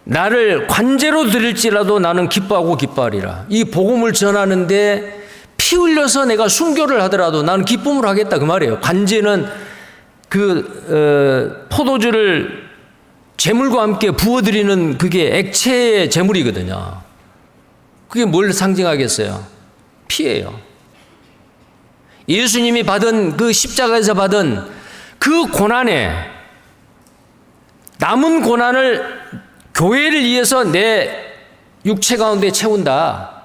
[SPEAKER 1] 나를 관제로 드릴지라도 나는 기뻐하고 기뻐하리라. 이 복음을 전하는데 피 흘려서 내가 순교를 하더라도 나는 기쁨을 하겠다 그 말이에요. 관제는 포도주를 제물과 함께 부어드리는 그게 액체의 제물이거든요. 그게 뭘 상징하겠어요? 피예요. 예수님이 받은 그 십자가에서 받은 그 고난에 남은 고난을 교회를 위해서 내 육체 가운데 채운다.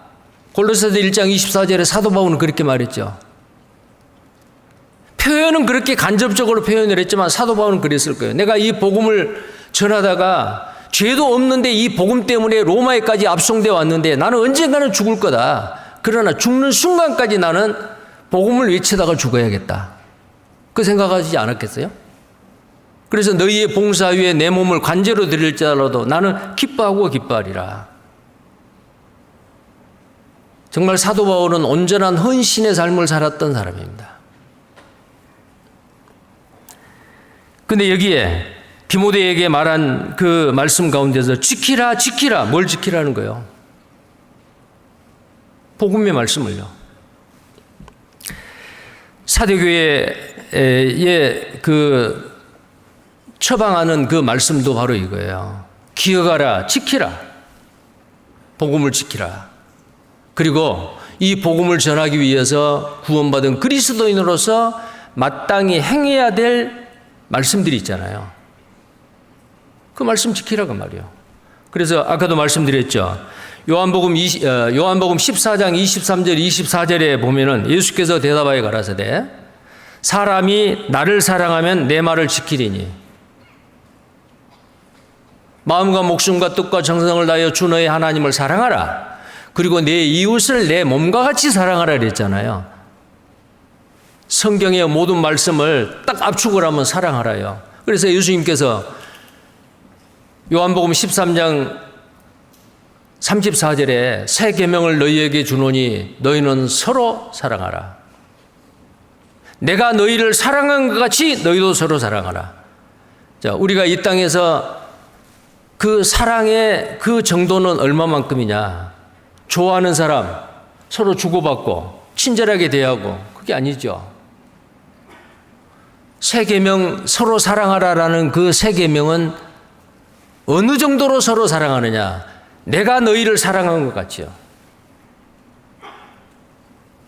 [SPEAKER 1] 골로새서 1장 24절에 사도 바울은 그렇게 말했죠. 표현은 그렇게 간접적으로 표현을 했지만 사도 바울은 그랬을 거예요. 내가 이 복음을 전하다가 죄도 없는데 이 복음 때문에 로마에까지 압송되어 왔는데 나는 언젠가는 죽을 거다. 그러나 죽는 순간까지 나는 복음을 외치다가 죽어야겠다. 그 생각하시지 않았겠어요? 그래서 너희의 봉사 위에 내 몸을 관제로 드릴지라도 나는 기뻐하고 기뻐하리라. 정말 사도 바울은 온전한 헌신의 삶을 살았던 사람입니다. 근데 여기에 디모데에게 말한 그 말씀 가운데서 지키라, 지키라. 뭘 지키라는 거예요? 복음의 말씀을요. 사대교회에 처방하는 그 말씀도 바로 이거예요. 기억하라, 지키라. 복음을 지키라. 그리고 이 복음을 전하기 위해서 구원받은 그리스도인으로서 마땅히 행해야 될 말씀들이 있잖아요. 그 말씀 지키라고 말이에요. 그래서 아까도 말씀드렸죠. 요한복음 14장 23절 24절에 보면은 예수께서 대답하여 가라사대 사람이 나를 사랑하면 내 말을 지키리니 마음과 목숨과 뜻과 정성을 다하여 주 너의 하나님을 사랑하라. 그리고 내 이웃을 내 몸과 같이 사랑하라 그랬잖아요. 성경의 모든 말씀을 딱 압축을 하면 사랑하라요. 그래서 예수님께서 요한복음 13장 34절에 새 계명을 너희에게 주노니 너희는 서로 사랑하라. 내가 너희를 사랑한 것 같이 너희도 서로 사랑하라. 자, 우리가 이 땅에서 그 사랑의 그 정도는 얼마만큼이냐? 좋아하는 사람 서로 주고받고 친절하게 대하고 그게 아니죠. 새 계명 서로 사랑하라라는 그 새 계명은 어느 정도로 서로 사랑하느냐? 내가 너희를 사랑한 것 같지요.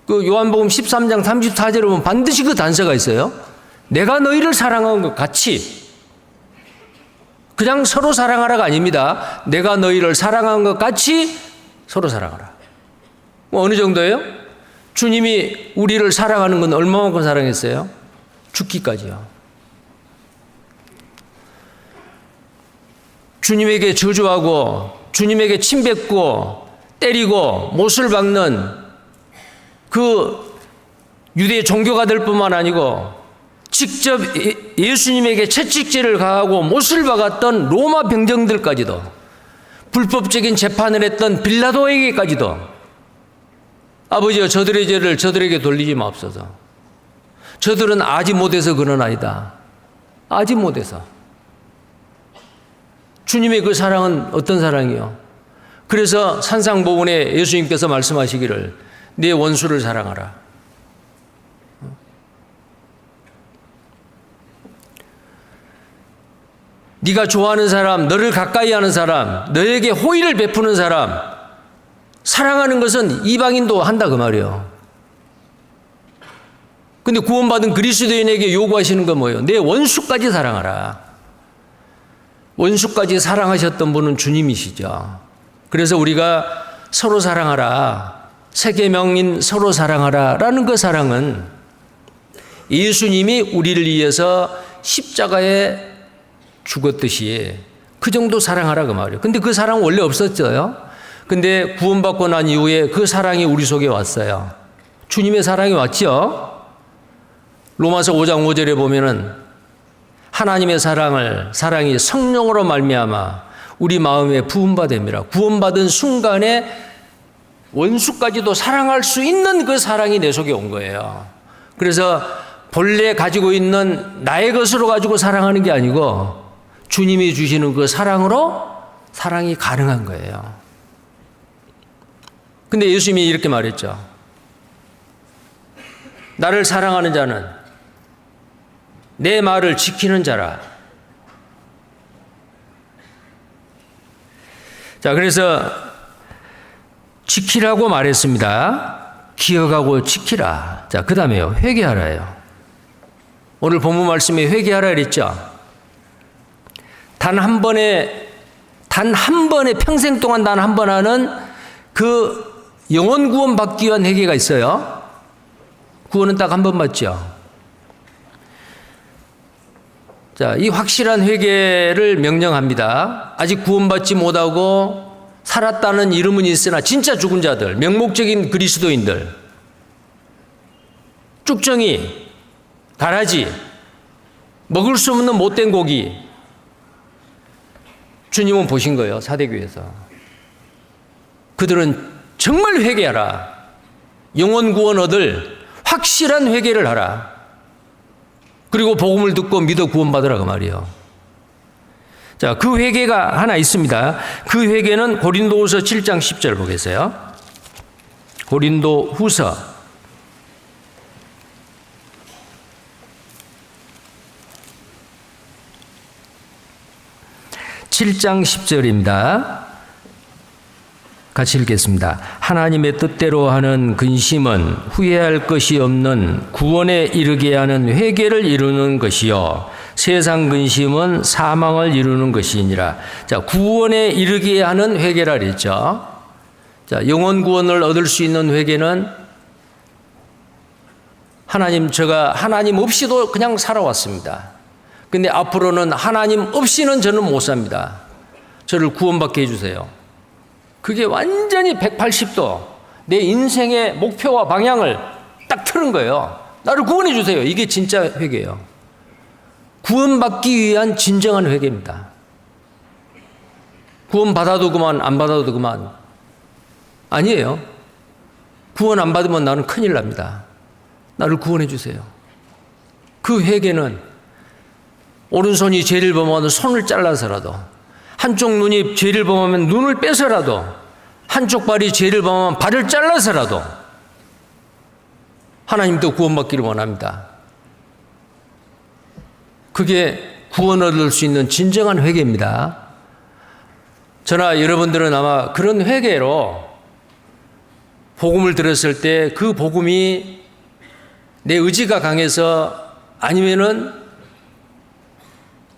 [SPEAKER 1] 그 요한복음 13장 34절에 보면 반드시 그 단서가 있어요. 내가 너희를 사랑한 것 같이. 그냥 서로 사랑하라가 아닙니다. 내가 너희를 사랑한 것 같이 서로 사랑하라. 어느 정도예요? 주님이 우리를 사랑하는 건 얼마만큼 사랑했어요? 죽기까지요. 주님에게 저주하고 주님에게 침뱉고 때리고 못을 박는 그 유대 종교가들뿐만 아니고 직접 예수님에게 채찍질을 가하고 못을 박았던 로마 병정들까지도, 불법적인 재판을 했던 빌라도에게까지도 아버지여 저들의 죄를 저들에게 돌리지 마옵소서. 저들은 아지 못해서 그러나이다. 아지 못해서. 주님의 그 사랑은 어떤 사랑이요? 그래서 산상보훈에 예수님께서 말씀하시기를 네 원수를 사랑하라. 네가 좋아하는 사람, 너를 가까이 하는 사람, 너에게 호의를 베푸는 사람, 사랑하는 것은 이방인도 한다 그 말이에요. 근데 구원받은 그리스도인에게 요구하시는 건 뭐예요? 내 원수까지 사랑하라. 원수까지 사랑하셨던 분은 주님이시죠. 그래서 우리가 서로 사랑하라, 세 계명인 서로 사랑하라 라는 그 사랑은 예수님이 우리를 위해서 십자가에 죽었듯이 그 정도 사랑하라 그 말이에요. 근데 그 사랑 원래 없었어요. 근데 구원받고 난 이후에 그 사랑이 우리 속에 왔어요. 주님의 사랑이 왔죠. 로마서 5장 5절에 보면은 하나님의 사랑이 성령으로 말미암아 우리 마음에 부음받음이라. 구원받은 순간에 원수까지도 사랑할 수 있는 그 사랑이 내 속에 온 거예요. 그래서 본래 가지고 있는 나의 것으로 가지고 사랑하는 게 아니고 주님이 주시는 그 사랑으로 사랑이 가능한 거예요. 근데 예수님이 이렇게 말했죠. 나를 사랑하는 자는 내 말을 지키는 자라. 자, 그래서 지키라고 말했습니다. 기억하고 지키라. 자, 그 다음에요. 회개하라예요. 오늘 본문 말씀에 회개하라 그랬죠. 단 한 번에 평생 동안 단 한 번 하는 그 영원 구원 받기 위한 회개가 있어요. 구원은 딱 한 번 받죠. 자, 이 확실한 회개를 명령합니다. 아직 구원받지 못하고 살았다는 이름은 있으나 진짜 죽은 자들, 명목적인 그리스도인들, 쭉정이, 가라지, 먹을 수 없는 못된 고기, 주님은 보신 거예요. 사대교회에서. 그들은 정말 회개하라. 영원 구원 얻을 확실한 회개를 하라. 그리고 복음을 듣고 믿어 구원받으라 그 말이에요. 자, 그 회개가 하나 있습니다. 그 회개는 고린도후서 7장 10절 보겠어요. 고린도후서 7장 10절입니다. 같이 읽겠습니다. 하나님의 뜻대로 하는 근심은 후회할 것이 없는 구원에 이르게 하는 회개를 이루는 것이요 세상 근심은 사망을 이루는 것이니라. 자, 구원에 이르게 하는 회개라 그랬죠. 자, 영원 구원을 얻을 수 있는 회개는 제가 하나님 없이도 그냥 살아왔습니다. 근데 앞으로는 하나님 없이는 저는 못 삽니다. 저를 구원받게 해주세요. 그게 완전히 180도 내 인생의 목표와 방향을 딱 틀은 거예요. 나를 구원해 주세요. 이게 진짜 회개예요. 구원받기 위한 진정한 회개입니다. 구원 받아도 그만, 안 받아도 그만. 아니에요. 구원 안 받으면 나는 큰일 납니다. 나를 구원해 주세요. 그 회개는 오른손이 죄를 범하면 손을 잘라서라도, 한쪽 눈이 죄를 범하면 눈을 빼서라도, 한쪽 발이 죄를 범하면 발을 잘라서라도 하나님도 구원받기를 원합니다. 그게 구원을 얻을 수 있는 진정한 회개입니다. 저나 여러분들은 아마 그런 회개로 복음을 들었을 때 그 복음이 내 의지가 강해서 아니면은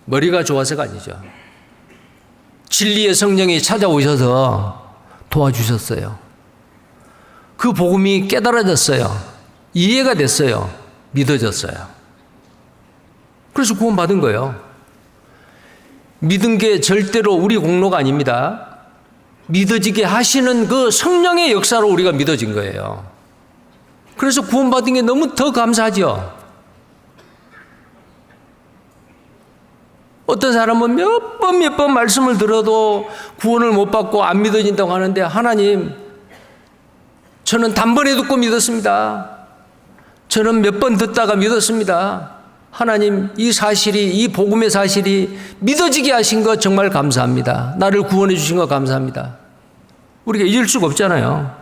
[SPEAKER 1] 머리가 좋아서가 아니죠. 진리의 성령이 찾아오셔서 도와주셨어요. 그 복음이 깨달아졌어요. 이해가 됐어요. 믿어졌어요. 그래서 구원받은 거예요. 믿은 게 절대로 우리 공로가 아닙니다. 믿어지게 하시는 그 성령의 역사로 우리가 믿어진 거예요. 그래서 구원받은 게 너무 더 감사하죠. 어떤 사람은 몇 번 말씀을 들어도 구원을 못 받고 안 믿어진다고 하는데, 하나님, 저는 단번에 듣고 믿었습니다. 저는 몇 번 듣다가 믿었습니다. 하나님, 이 사실이, 이 복음의 사실이 믿어지게 하신 것 정말 감사합니다. 나를 구원해 주신 것 감사합니다. 우리가 잊을 수가 없잖아요.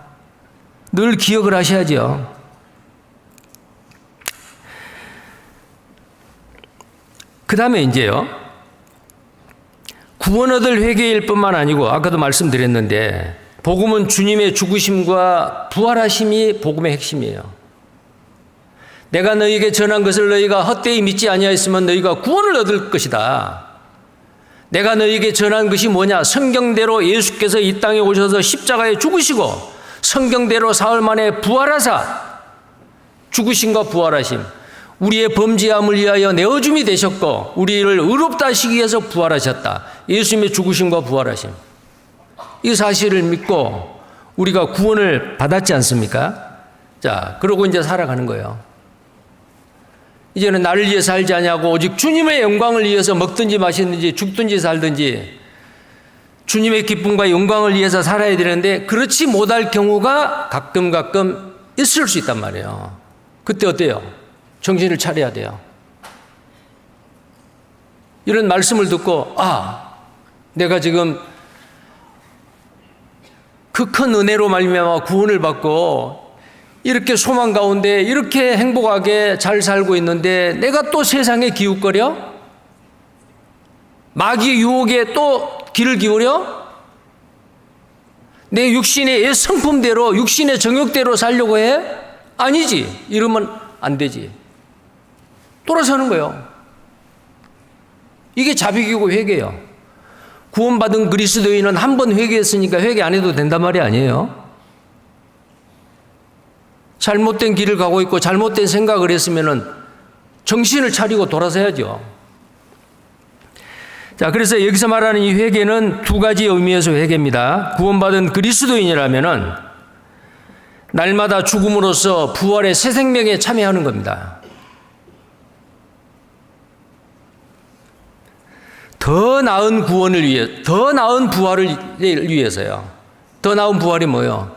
[SPEAKER 1] 늘 기억을 하셔야죠. 그 다음에 이제요, 구원 얻을 회개일 뿐만 아니고, 아까도 말씀드렸는데, 복음은 주님의 죽으심과 부활하심이 복음의 핵심이에요. 내가 너희에게 전한 것을 너희가 헛되이 믿지 아니하였으면 너희가 구원을 얻을 것이다. 내가 너희에게 전한 것이 뭐냐? 성경대로 예수께서 이 땅에 오셔서 십자가에 죽으시고 성경대로 사흘 만에 부활하사, 죽으심과 부활하심, 우리의 범죄함을 위하여 내어줌이 되셨고 우리를 의롭다 하시기 위해서 부활하셨다. 예수님의 죽으심과 부활하심, 이 사실을 믿고 우리가 구원을 받았지 않습니까? 자, 그러고 이제 살아가는 거예요. 이제는 나를 위해 살지 아니하고 오직 주님의 영광을 위해서 먹든지 마시든지 죽든지 살든지 주님의 기쁨과 영광을 위해서 살아야 되는데, 그렇지 못할 경우가 가끔 있을 수 있단 말이에요. 그때 어때요? 정신을 차려야 돼요. 이런 말씀을 듣고, 내가 지금 그 큰 은혜로 말미암아 구원을 받고 이렇게 소망 가운데 이렇게 행복하게 잘 살고 있는데 내가 또 세상에 기웃거려? 마귀의 유혹에 또 귀를 기울여? 내 육신의 성품대로, 육신의 정욕대로 살려고 해? 아니지. 이러면 안 되지. 돌아서는 거예요. 이게 자백이고 회개예요. 구원받은 그리스도인은 한 번 회개했으니까 회개 안 해도 된단 말이 아니에요. 잘못된 길을 가고 있고 잘못된 생각을 했으면은 정신을 차리고 돌아서야죠. 자, 그래서 여기서 말하는 이 회개는 두 가지 의미에서 회개입니다. 구원받은 그리스도인이라면은 날마다 죽음으로써 부활의 새 생명에 참여하는 겁니다. 더 나은 구원을 위해, 더 나은 부활을 위해서요. 더 나은 부활이 뭐예요?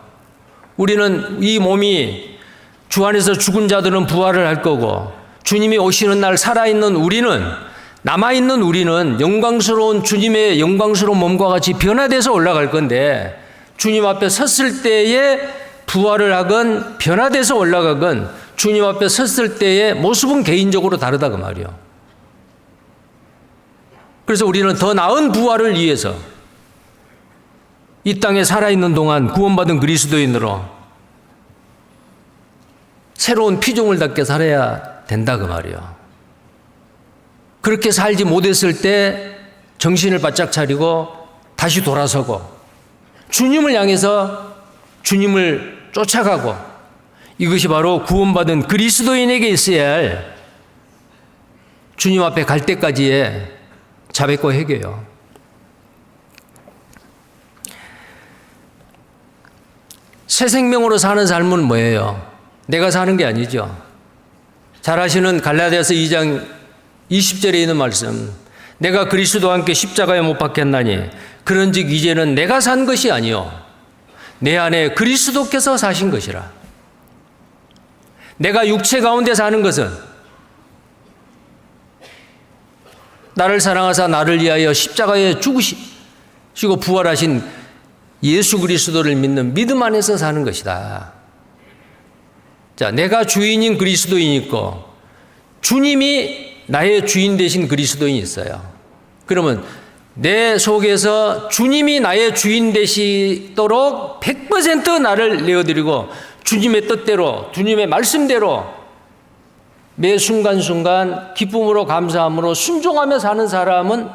[SPEAKER 1] 우리는 이 몸이 주 안에서 죽은 자들은 부활을 할 거고, 주님이 오시는 날 살아있는 우리는, 남아있는 우리는 영광스러운 주님의 영광스러운 몸과 같이 변화돼서 올라갈 건데, 주님 앞에 섰을 때에 부활을 하건 변화돼서 올라가건 주님 앞에 섰을 때의 모습은 개인적으로 다르다 그 말이에요. 그래서 우리는 더 나은 부활을 위해서 이 땅에 살아있는 동안 구원받은 그리스도인으로 새로운 피조물답게 살아야 된다 그 말이에요. 그렇게 살지 못했을 때 정신을 바짝 차리고 다시 돌아서고 주님을 향해서 주님을 쫓아가고, 이것이 바로 구원받은 그리스도인에게 있어야 할 주님 앞에 갈 때까지의 자백과 회개요. 새 생명으로 사는 삶은 뭐예요? 내가 사는 게 아니죠. 잘 아시는 갈라디아서 2장 20절에 있는 말씀, 내가 그리스도와 함께 십자가에 못 박혔나니 그런즉 이제는 내가 산 것이 아니요 내 안에 그리스도께서 사신 것이라. 내가 육체 가운데 사는 것은 나를 사랑하사 나를 위하여 십자가에 죽으시고 부활하신 예수 그리스도를 믿는 믿음 안에서 사는 것이다. 자, 내가 주인인 그리스도인이 있고 주님이 나의 주인 되신 그리스도인이 있어요. 그러면 내 속에서 주님이 나의 주인 되시도록 100% 나를 내어드리고 주님의 뜻대로, 주님의 말씀대로 매 순간순간 기쁨으로 감사함으로 순종하며 사는 사람은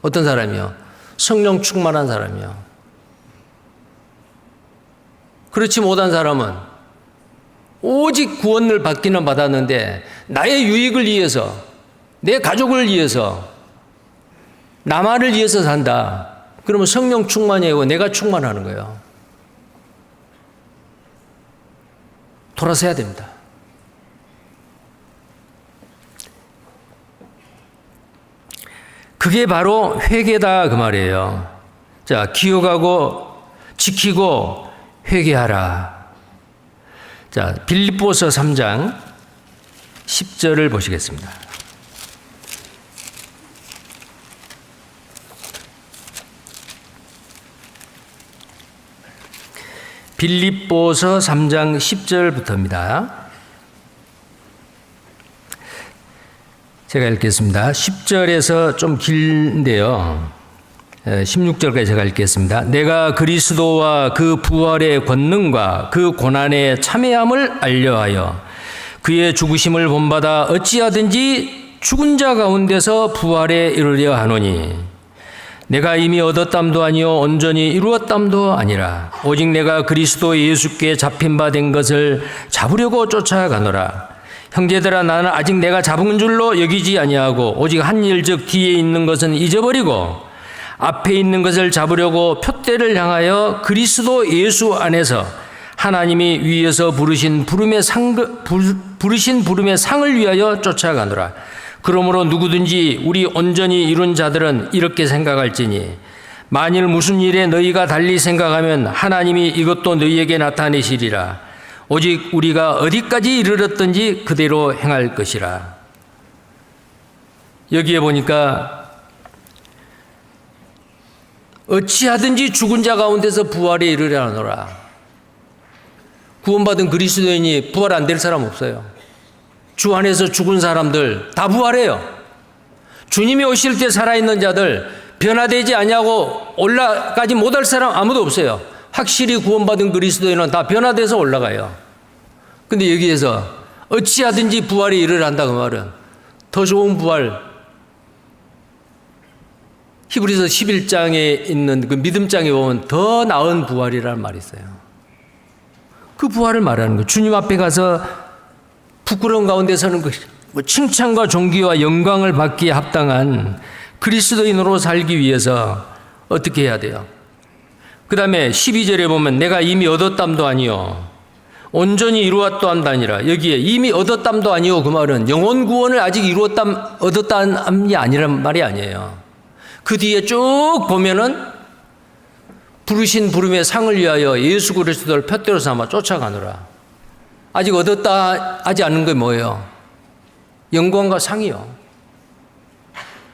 [SPEAKER 1] 어떤 사람이요? 성령 충만한 사람이요. 그렇지 못한 사람은 오직 구원을 받기는 받았는데 나의 유익을 위해서, 내 가족을 위해서, 나만을 위해서 산다. 그러면 성령 충만이 아니고 내가 충만하는 거예요. 돌아서야 됩니다. 그게 바로 회개다 그 말이에요. 자, 기억하고 지키고 회개하라. 자, 빌립보서 3장 10절을 보시겠습니다. 빌립보서 3장 10절부터입니다. 제가 읽겠습니다. 10절에서 좀 길인데요. 16절까지 제가 읽겠습니다. 내가 그리스도와 그 부활의 권능과 그 고난의 참회함을 알려하여 그의 죽으심을 본받아 어찌하든지 죽은 자 가운데서 부활에 이르려 하노니 내가 이미 얻었담도 아니요 온전히 이루었담도 아니라 오직 내가 그리스도 예수께 잡힌 바 된 것을 잡으려고 쫓아가노라. 형제들아 나는 아직 내가 잡은 줄로 여기지 아니하고 오직 한 일 즉 뒤에 있는 것은 잊어버리고 앞에 있는 것을 잡으려고 표대를 향하여 그리스도 예수 안에서 하나님이 위에서 부르신 부름의 상을 위하여 쫓아가노라. 그러므로 누구든지 우리 온전히 이룬 자들은 이렇게 생각할지니 만일 무슨 일에 너희가 달리 생각하면 하나님이 이것도 너희에게 나타내시리라. 오직 우리가 어디까지 이르렀든지 그대로 행할 것이라. 여기에 보니까 어찌하든지 죽은 자 가운데서 부활에 이르려 하노라. 구원받은 그리스도인이 부활 안 될 사람 없어요. 주 안에서 죽은 사람들 다 부활해요. 주님이 오실 때 살아있는 자들 변화되지 아니하고 올라가지 못할 사람 아무도 없어요. 확실히 구원받은 그리스도인은 다 변화돼서 올라가요. 근데 여기에서 어찌하든지 부활에 이르란다 그 말은 더 좋은 부활, 히브리서 11장에 있는 그 믿음장에 보면 더 나은 부활이라는 말이 있어요. 그 부활을 말하는 거예요. 주님 앞에 가서 부끄러운 가운데 서는 그 칭찬과 존귀와 영광을 받기에 합당한 그리스도인으로 살기 위해서 어떻게 해야 돼요? 그 다음에 12절에 보면 내가 이미 얻었담도 아니요 온전히 이루었다 아니라 여기에 이미 얻었담도 아니요 그 말은 영혼 구원을 아직 얻었다는 아니란 말이 아니에요. 그 뒤에 쭉 보면은 부르신 부름의 상을 위하여 예수 그리스도를 푯대로 삼아 쫓아가노라. 아직 얻었다 하지 않은 게 뭐예요? 영광과 상이요.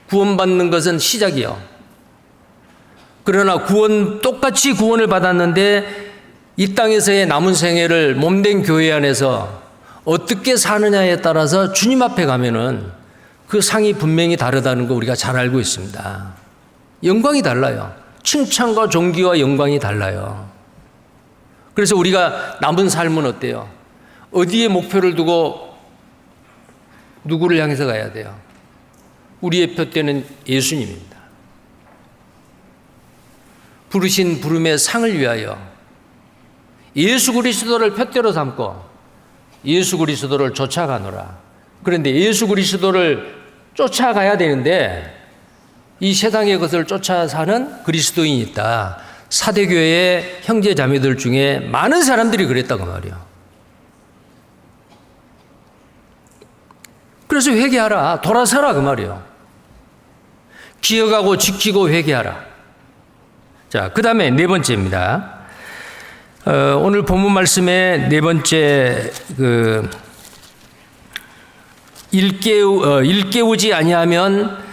[SPEAKER 1] 구원받는 것은 시작이요. 그러나 똑같이 구원을 받았는데 이 땅에서의 남은 생애를 몸된 교회 안에서 어떻게 사느냐에 따라서 주님 앞에 가면은 그 상이 분명히 다르다는 거 우리가 잘 알고 있습니다. 영광이 달라요. 칭찬과 존귀와 영광이 달라요. 그래서 우리가 남은 삶은 어때요? 어디에 목표를 두고 누구를 향해서 가야 돼요? 우리의 표대는 예수님입니다. 부르신 부름의 상을 위하여 예수 그리스도를 표대로 삼고 예수 그리스도를 쫓아가노라. 그런데 예수 그리스도를 쫓아가야 되는데 이 세상의 것을 쫓아 사는 그리스도인이 있다. 사대교회의 형제 자매들 중에 많은 사람들이 그랬다고 말이에요. 그래서 회개하라. 돌아서라 그 말이에요. 기억하고 지키고 회개하라. 자, 그 다음에 네 번째입니다. 오늘 본문 말씀의 네 번째 일깨우지 아니하면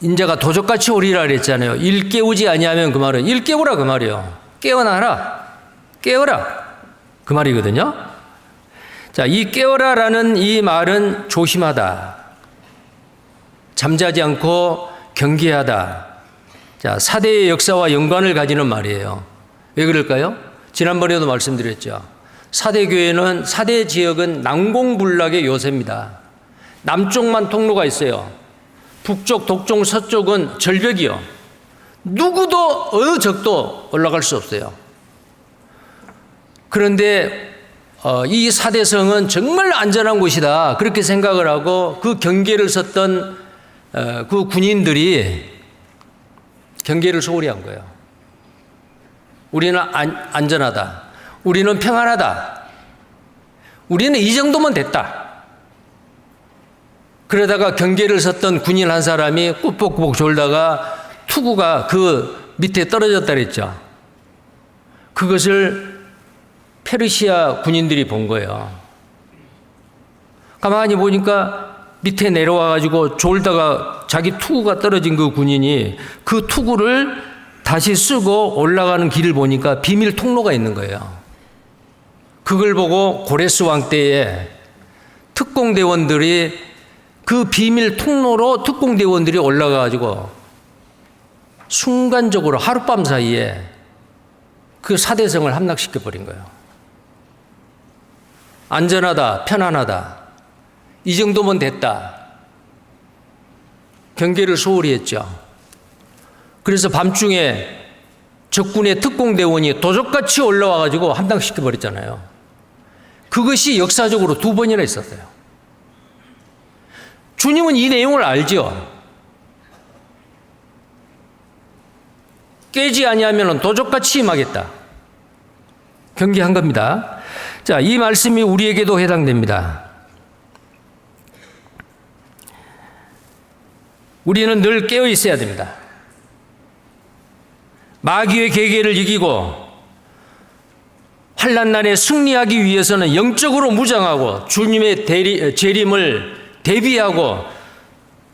[SPEAKER 1] 인자가 도적같이 오리라 그랬잖아요. 일깨우지 아니하면 그 말은 일깨우라 그 말이에요. 깨어나라. 깨어라. 그 말이거든요. 자, 이 깨어라라는 이 말은 조심하다. 잠자지 않고 경계하다. 자, 사대의 역사와 연관을 가지는 말이에요. 왜 그럴까요? 지난번에도 말씀드렸죠. 사대교회는 사대 지역은 난공불락의 요새입니다. 남쪽만 통로가 있어요. 북쪽, 동쪽, 서쪽은 절벽이요. 누구도 어느 적도 올라갈 수 없어요. 그런데 이 사대성은 정말 안전한 곳이다. 그렇게 생각을 하고 그 경계를 섰던 그 군인들이 경계를 소홀히 한 거예요. 우리는 안전하다. 우리는 평안하다. 우리는 이 정도면 됐다. 그러다가 경계를 섰던 군인 한 사람이 꾸벅꾸벅 졸다가 투구가 그 밑에 떨어졌다 그랬죠. 그것을 페르시아 군인들이 본 거예요. 가만히 보니까 밑에 내려와가지고 졸다가 자기 투구가 떨어진 그 군인이 그 투구를 다시 쓰고 올라가는 길을 보니까 비밀 통로가 있는 거예요. 그걸 보고 고레스 왕 때에 특공대원들이 그 비밀 통로로 특공대원들이 올라가가지고 순간적으로 하룻밤 사이에 그 사대성을 함락시켜버린 거예요. 안전하다, 편안하다. 이 정도면 됐다. 경계를 소홀히 했죠. 그래서 밤중에 적군의 특공대원이 도적같이 올라와가지고 함락시켜버렸잖아요. 그것이 역사적으로 2번이나 있었어요. 주님은 이 내용을 알죠. 깨지 아니하면 도적같이 임하겠다. 경계한 겁니다. 자, 이 말씀이 우리에게도 해당됩니다. 우리는 늘 깨어 있어야 됩니다. 마귀의 계계를 이기고 환난날에 승리하기 위해서는 영적으로 무장하고 주님의 재림을 대비하고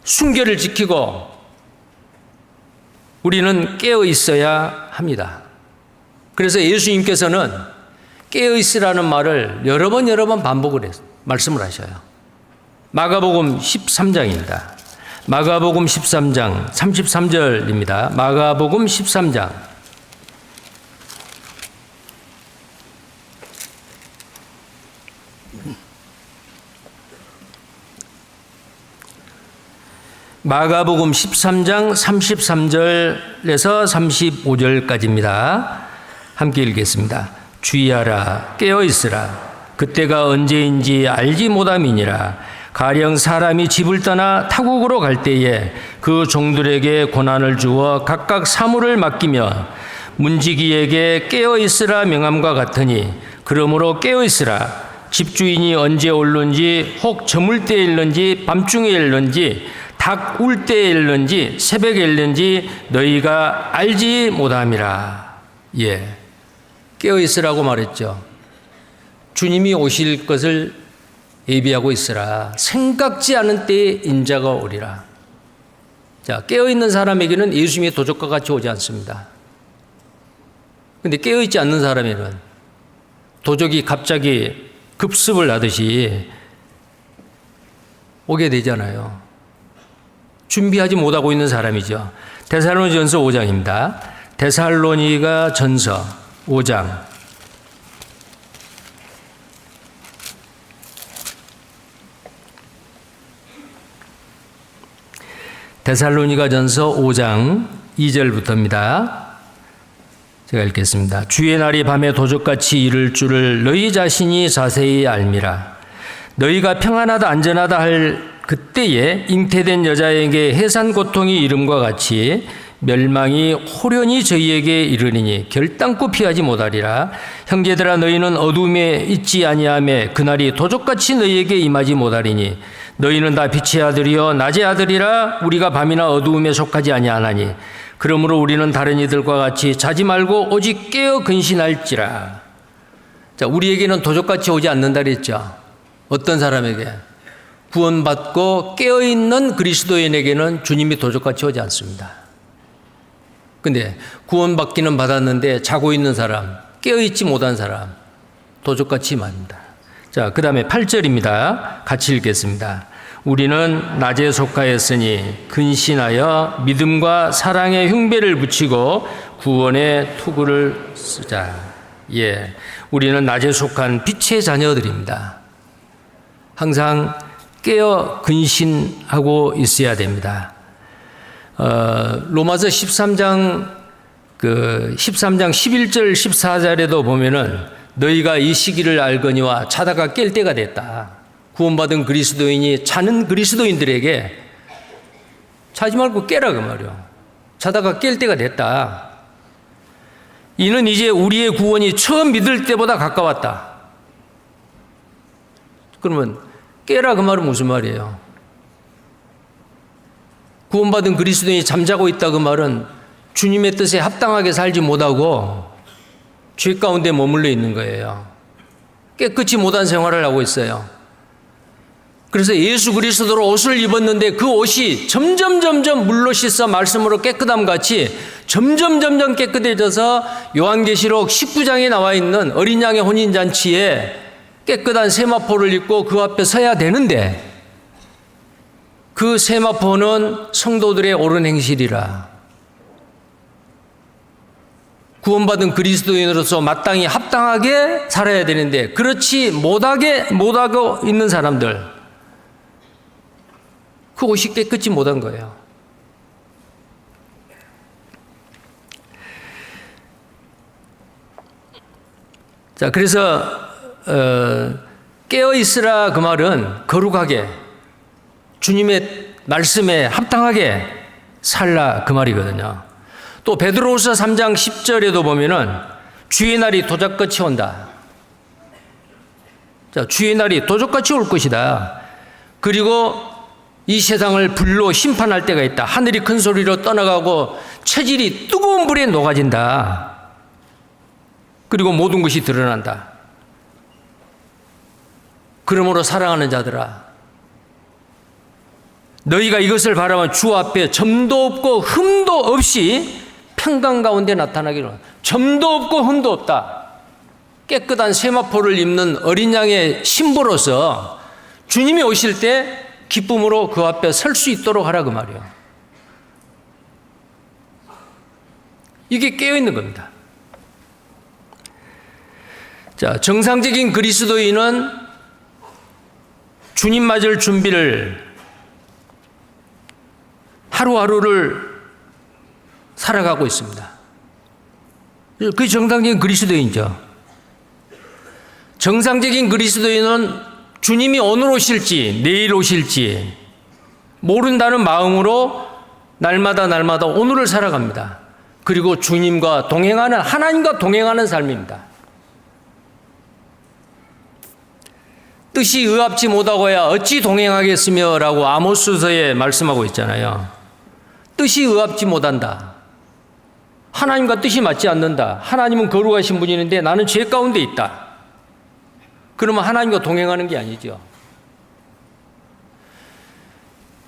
[SPEAKER 1] 순결을 지키고 우리는 깨어 있어야 합니다. 그래서 예수님께서는 깨어 있으라는 말을 여러 번 반복을 말씀을 하셔요. 마가복음 13장입니다. 마가복음 13장 33절입니다. 마가복음 13장. 마가복음 13장 33절에서 35절까지입니다. 함께 읽겠습니다. 주의하라, 깨어있으라. 그때가 언제인지 알지 못함이니라. 가령 사람이 집을 떠나 타국으로 갈 때에 그 종들에게 고난을 주어 각각 사물을 맡기며 문지기에게 깨어있으라 명함과 같으니 그러므로 깨어있으라. 집주인이 언제 올는지 혹 저물 때에 일는지 밤중에 일는지 닭 울 때에 일는지 새벽에 일는지 너희가 알지 못함이라. 예, 깨어있으라고 말했죠. 주님이 오실 것을 예비하고 있으라. 생각지 않은 때에 인자가 오리라. 자, 깨어있는 사람에게는 예수님이 도적과 같이 오지 않습니다. 그런데 깨어있지 않는 사람에게는 도적이 갑자기 급습을 하듯이 오게 되잖아요. 준비하지 못하고 있는 사람이죠. 데살로니가전서 5장입니다. 데살로니가전서 5장. 데살로니가전서 5장 2절부터입니다. 제가 읽겠습니다. 주의 날이 밤에 도적같이 이를 줄을 너희 자신이 자세히 알미라. 너희가 평안하다 안전하다 할 그때에 잉태된 여자에게 해산 고통이 이름과 같이 멸망이 호련히 저희에게 이르리니 결단코 피하지 못하리라. 형제들아 너희는 어둠에 있지 아니하매 그날이 도적같이 너희에게 임하지 못하리니 너희는 다 빛의 아들이여 낮의 아들이라. 우리가 밤이나 어두움에 속하지 아니하나니 그러므로 우리는 다른 이들과 같이 자지 말고 오직 깨어 근신할지라. 자, 우리에게는 도적같이 오지 않는다 그랬죠. 어떤 사람에게? 구원받고 깨어있는 그리스도인에게는 주님이 도적같이 오지 않습니다. 근데 구원받기는 받았는데 자고 있는 사람, 깨어있지 못한 사람, 도적같이 임합니다. 자, 그 다음에 8절입니다. 같이 읽겠습니다. 우리는 낮에 속하였으니 근신하여 믿음과 사랑의 흉배를 붙이고 구원의 투구를 쓰자. 예, 우리는 낮에 속한 빛의 자녀들입니다. 항상 깨어 근신하고 있어야 됩니다. 로마서 13장 11절 14절에도 보면은 너희가 이 시기를 알거니와 자다가 깰 때가 됐다. 구원받은 그리스도인이 자는 그리스도인들에게 자지 말고 깨라 그 말이요. 자다가 깰 때가 됐다. 이는 이제 우리의 구원이 처음 믿을 때보다 가까웠다. 그러면 깨라 그 말은 무슨 말이에요? 구원받은 그리스도인이 잠자고 있다 그 말은 주님의 뜻에 합당하게 살지 못하고 죄 가운데 머물러 있는 거예요. 깨끗이 못한 생활을 하고 있어요. 그래서 예수 그리스도로 옷을 입었는데 그 옷이 점점 물로 씻어 말씀으로 깨끗함 같이 점점 깨끗해져서 요한계시록 19장에 나와 있는 어린 양의 혼인잔치에 깨끗한 세마포를 입고 그 앞에 서야 되는데 그 세마포는 성도들의 옳은 행실이라. 구원받은 그리스도인으로서 마땅히 합당하게 살아야 되는데 그렇지 못하고 있는 사람들, 그 옷이 깨끗이 못한 거예요. 자, 그래서 깨어있으라 그 말은 거룩하게 주님의 말씀에 합당하게 살라 그 말이거든요. 또 베드로후서 3장 10절에도 보면은 주의 날이 도적같이 온다. 자, 주의 날이 도적같이 올 것이다. 그리고 이 세상을 불로 심판할 때가 있다. 하늘이 큰 소리로 떠나가고 체질이 뜨거운 불에 녹아진다. 그리고 모든 것이 드러난다. 그러므로 사랑하는 자들아, 너희가 이것을 바라면 주 앞에 점도 없고 흠도 없이 평강 가운데 나타나기를. 점도 없고 흠도 없다. 깨끗한 세마포를 입는 어린 양의 신부로서 주님이 오실 때 기쁨으로 그 앞에 설 수 있도록 하라 그 말이에요. 이게 깨어있는 겁니다. 자, 정상적인 그리스도인은 주님 맞을 준비를 하루하루를 살아가고 있습니다. 그게 정상적인 그리스도인이죠. 정상적인 그리스도인은 주님이 오늘 오실지 내일 오실지 모른다는 마음으로 날마다 오늘을 살아갑니다. 그리고 주님과 동행하는, 하나님과 동행하는 삶입니다. 뜻이 의합지 못하고야 어찌 동행하겠으며 라고 아모스서에 말씀하고 있잖아요. 뜻이 의합지 못한다. 하나님과 뜻이 맞지 않는다. 하나님은 거룩하신 분이는데 나는 죄 가운데 있다. 그러면 하나님과 동행하는 게 아니죠.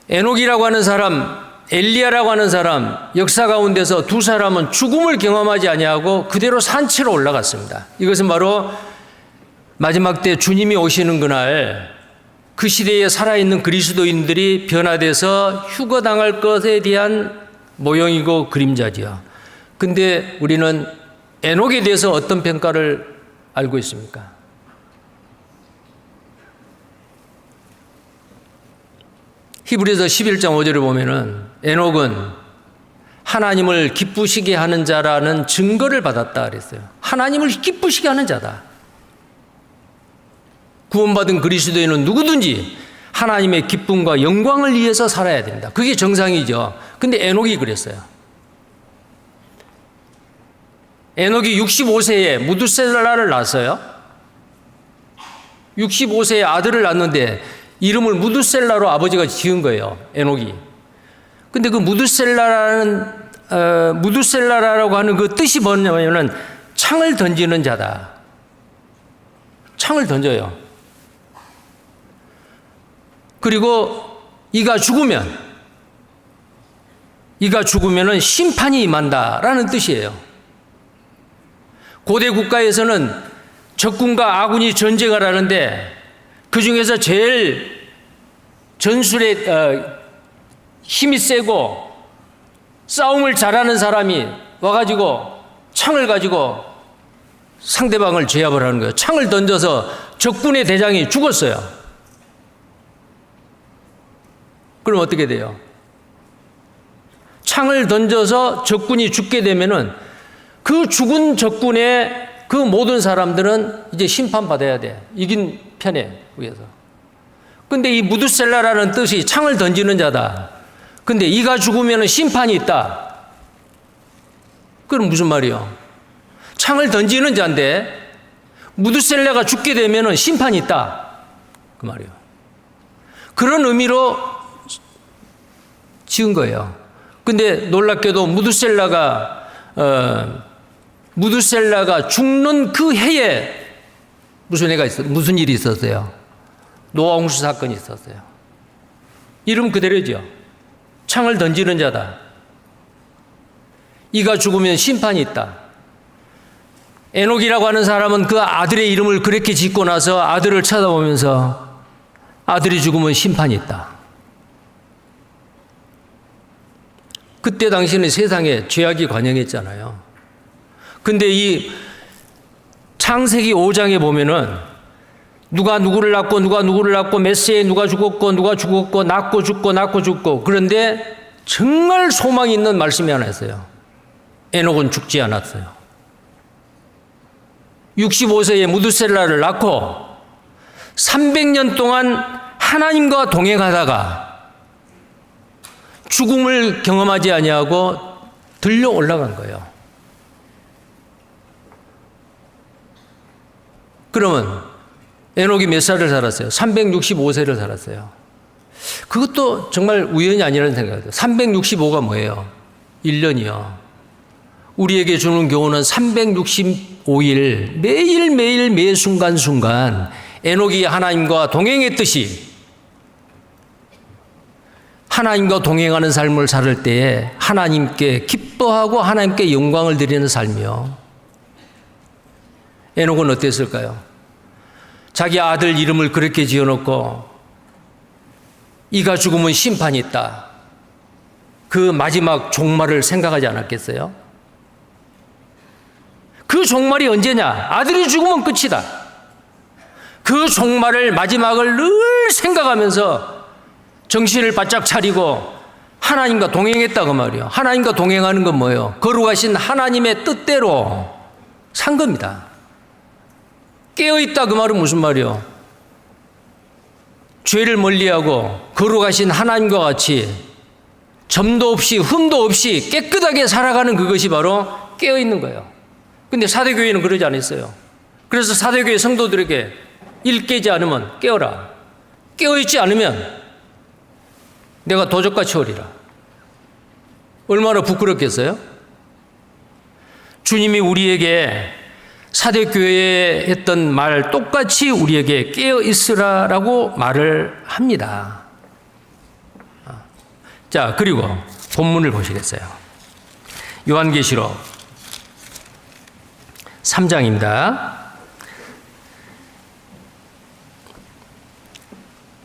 [SPEAKER 1] 에녹이라고 하는 사람, 엘리야라고 하는 사람, 역사 가운데서 두 사람은 죽음을 경험하지 아니하고 그대로 산채로 올라갔습니다. 이것은 바로 마지막 때 주님이 오시는 그날 그 시대에 살아있는 그리스도인들이 변화돼서 휴거당할 것에 대한 모형이고 그림자지요. 근데 우리는 에녹에 대해서 어떤 평가를 알고 있습니까? 히브리서 11장 5절을 보면은 에녹은 하나님을 기쁘시게 하는 자라는 증거를 받았다 그랬어요. 하나님을 기쁘시게 하는 자다. 구원받은 그리스도인은 누구든지 하나님의 기쁨과 영광을 위해서 살아야 된다. 그게 정상이죠. 근데 에녹이 그랬어요. 에녹이 65세에 무두셀라를 낳았어요. 65세에 아들을 낳았는데 이름을 무두셀라로 아버지가 지은 거예요. 에녹이. 근데 그 무두셀라라고 하는 그 뜻이 뭐냐면은 창을 던지는 자다. 창을 던져요. 그리고 이가 죽으면은 심판이 임한다라는 뜻이에요. 고대 국가에서는 적군과 아군이 전쟁을 하는데 그 중에서 제일 전술에 힘이 세고 싸움을 잘하는 사람이 와가지고 창을 가지고 상대방을 제압을 하는 거예요. 창을 던져서 적군의 대장이 죽었어요. 그럼 어떻게 돼요? 창을 던져서 적군이 죽게 되면은 그 죽은 적군의 그 모든 사람들은 이제 심판받아야 돼. 이긴 편에 의해서. 근데 이 무두셀라라는 뜻이 창을 던지는 자다. 근데 이가 죽으면 심판이 있다. 그럼 무슨 말이요? 창을 던지는 자인데 무드셀라가 죽게 되면 심판이 있다. 그 말이요. 그런 의미로 지은 거예요. 근데 놀랍게도 무드셀라가 죽는 그 해에 무슨 일이 있었어요? 노아 홍수 사건이 있었어요. 이름 그대로죠. 창을 던지는 자다. 이가 죽으면 심판이 있다. 에녹이라고 하는 사람은 그 아들의 이름을 그렇게 짓고 나서 아들을 쳐다보면서 아들이 죽으면 심판이 있다. 그때 당시는 세상에 죄악이 관영했잖아요. 근데 이 창세기 5장에 보면은 누가 누구를 낳고 누가 누구를 낳고 몇 세에 누가 죽었고 낳고 죽고 그런데 정말 소망이 있는 말씀이 하나 있어요. 에녹은 죽지 않았어요. 65세에 무드셀라를 낳고 300년 동안 하나님과 동행하다가 죽음을 경험하지 아니하고 들려 올라간 거예요. 그러면 에녹이 몇 살을 살았어요? 365세를 살았어요. 그것도 정말 우연이 아니라는 생각이 들어요. 365가 뭐예요? 1년이요. 우리에게 주는 교훈은 365일 매일매일 매 순간순간 에녹이 하나님과 동행했듯이 하나님과 동행하는 삶을 살 때에 하나님께 기뻐하고 하나님께 영광을 드리는 삶이요. 에녹은 어땠을까요? 자기 아들 이름을 그렇게 지어놓고 이가 죽으면 심판이 있다. 그 마지막 종말을 생각하지 않았겠어요? 그 종말이 언제냐? 아들이 죽으면 끝이다. 그 종말을 마지막을 늘 생각하면서 정신을 바짝 차리고 하나님과 동행했다 그 말이에요. 하나님과 동행하는 건 뭐예요? 거룩하신 하나님의 뜻대로 산 겁니다. 깨어있다 그 말은 무슨 말이에요? 죄를 멀리하고 거룩하신 하나님과 같이 점도 없이 흠도 없이 깨끗하게 살아가는 그것이 바로 깨어있는 거예요. 근데 사대교회는 그러지 않았어요. 그래서 사대교회 성도들에게 일 깨지 않으면 깨어라. 깨어있지 않으면 내가 도적과 치우리라. 얼마나 부끄럽겠어요? 주님이 우리에게 사대교회에 했던 말 똑같이 우리에게 깨어있으라라고 말을 합니다. 자, 그리고 본문을 보시겠어요? 요한계시록 3장입니다.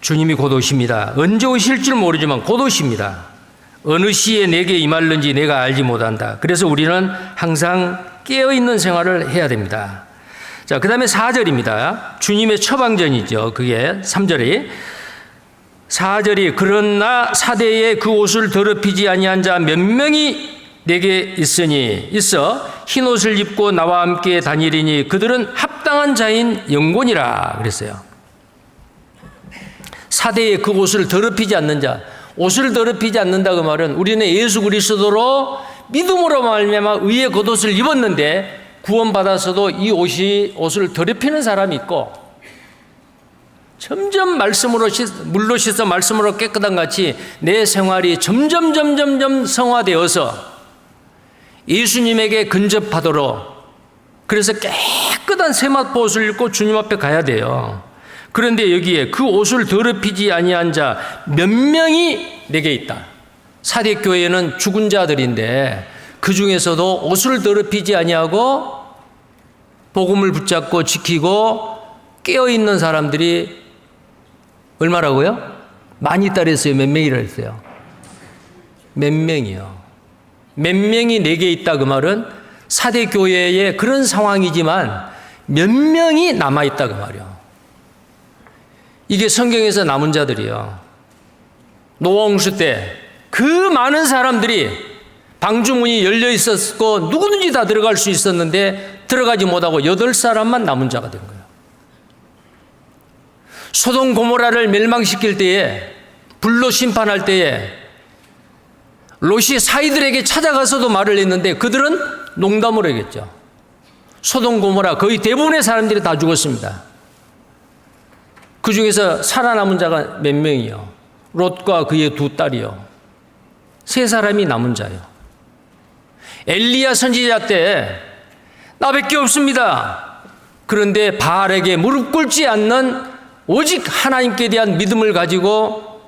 [SPEAKER 1] 주님이 곧 오십니다. 언제 오실 줄 모르지만 곧 오십니다. 어느 시에 내게 임할는지 내가 알지 못한다. 그래서 우리는 항상 깨어있는 생활을 해야 됩니다. 자, 그 다음에 4절입니다. 주님의 처방전이죠. 그게 3절이. 4절이 그러나 사대에 그 옷을 더럽히지 아니한 자 몇 명이 내게 있어 흰옷을 입고 나와 함께 다니리니 그들은 합당한 자인 영곤이라 그랬어요. 사대에 그 옷을 더럽히지 않는 자, 옷을 더럽히지 않는다 그 말은 우리는 예수 그리스도로 믿음으로 말미암아 의의 겉옷을 입었는데 구원받아서도 이 옷을 더럽히는 사람이 있고 점점 물로 씻어 말씀으로 깨끗한 같이 내 생활이 점점 성화되어서 예수님에게 근접하도록 그래서 깨끗한 세마포 옷을 입고 주님 앞에 가야 돼요. 그런데 여기에 그 옷을 더럽히지 아니한 자 몇 명이 내게 있다. 사대교회는 죽은 자들인데 그 중에서도 옷을 더럽히지 아니하고 복음을 붙잡고 지키고 깨어있는 사람들이 얼마라고요? 많이 있다 그랬어요? 몇 명이라 했어요? 몇 명이요. 몇 명이 내게 있다 그 말은 사대교회의 그런 상황이지만 몇 명이 남아있다 그 말이요. 이게 성경에서 남은 자들이요. 노아 홍수 때 그 많은 사람들이 방주문이 열려 있었고 누구든지 다 들어갈 수 있었는데 들어가지 못하고 8사람만 남은 자가 된 거예요. 소돔 고모라를 멸망시킬 때에 불로 심판할 때에 롯이 사이들에게 찾아가서도 말을 했는데 그들은 농담으로 했겠죠. 소돔 고모라 거의 대부분의 사람들이 다 죽었습니다. 그 중에서 살아남은 자가 몇 명이요? 롯과 그의 두 딸이요. 세 사람이 남은 자요. 엘리야 선지자 때 나밖에 없습니다. 그런데 바알에게 무릎 꿇지 않는 오직 하나님께 대한 믿음을 가지고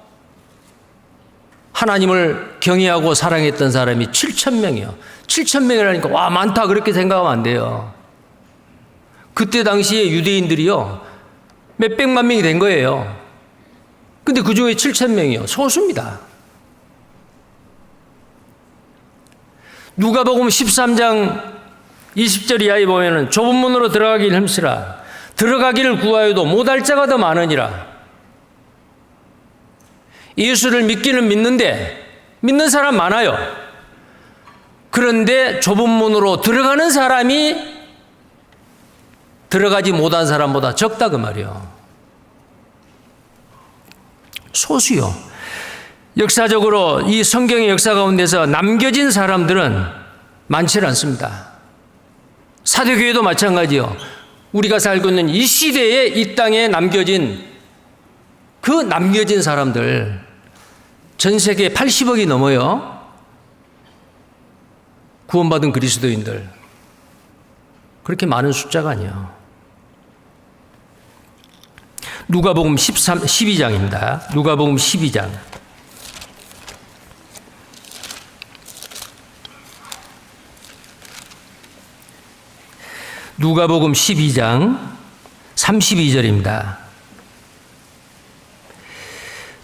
[SPEAKER 1] 하나님을 경외하고 사랑했던 사람이 7,000명이요. 7,000명이라니까 와 많다 그렇게 생각하면 안 돼요. 그때 당시에 유대인들이요 몇백만 명이 된 거예요. 근데 그 중에 7,000명이요 소수입니다. 누가복음 13장 20절 이하에 보면은 좁은 문으로 들어가기를 힘쓰라. 들어가기를 구하여도 못할 자가 더 많으니라. 예수를 믿기는 믿는데 믿는 사람 많아요. 그런데 좁은 문으로 들어가는 사람이 들어가지 못한 사람보다 적다 그 말이요. 소수요. 역사적으로 이 성경의 역사 가운데서 남겨진 사람들은 많지 않습니다. 사도교회도 마찬가지요. 우리가 살고 있는 이 시대에 이 땅에 남겨진 그 남겨진 사람들 전 세계 80억이 넘어요. 구원받은 그리스도인들. 그렇게 많은 숫자가 아니에요. 누가복음 12장입니다. 누가복음 12장. 누가복음 12장 32절입니다.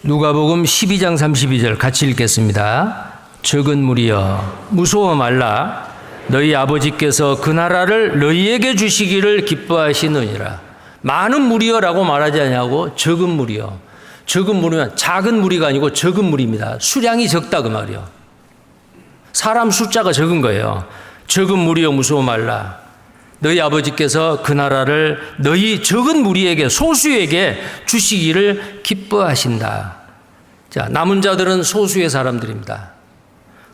[SPEAKER 1] 누가복음 12장 32절 같이 읽겠습니다. 적은 무리여 무서워 말라. 너희 아버지께서 그 나라를 너희에게 주시기를 기뻐하시느니라. 많은 무리여라고 말하지 않냐고 적은 무리여. 적은 무리면 작은 무리가 아니고 적은 무리입니다. 수량이 적다 그 말이요. 사람 숫자가 적은 거예요. 적은 무리여 무서워 말라. 너희 아버지께서 그 나라를 너희 적은 무리에게 소수에게 주시기를 기뻐하신다. 자, 남은 자들은 소수의 사람들입니다.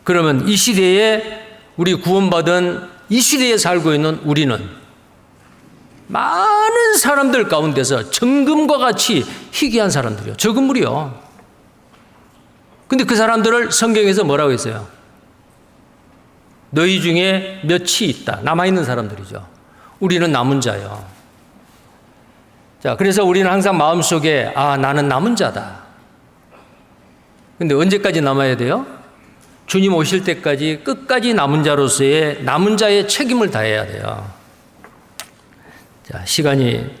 [SPEAKER 1] 그러면 이 시대에 우리 구원받은 이 시대에 살고 있는 우리는 많은 사람들 가운데서 정금과 같이 희귀한 사람들이요. 적은 무리요. 근데 그 사람들을 성경에서 뭐라고 했어요? 너희 중에 몇이 있다. 남아있는 사람들이죠. 우리는 남은 자요. 자, 그래서 우리는 항상 마음속에 나는 남은 자다. 근데 언제까지 남아야 돼요? 주님 오실 때까지 끝까지 남은 자로서의 남은 자의 책임을 다해야 돼요. 자, 시간이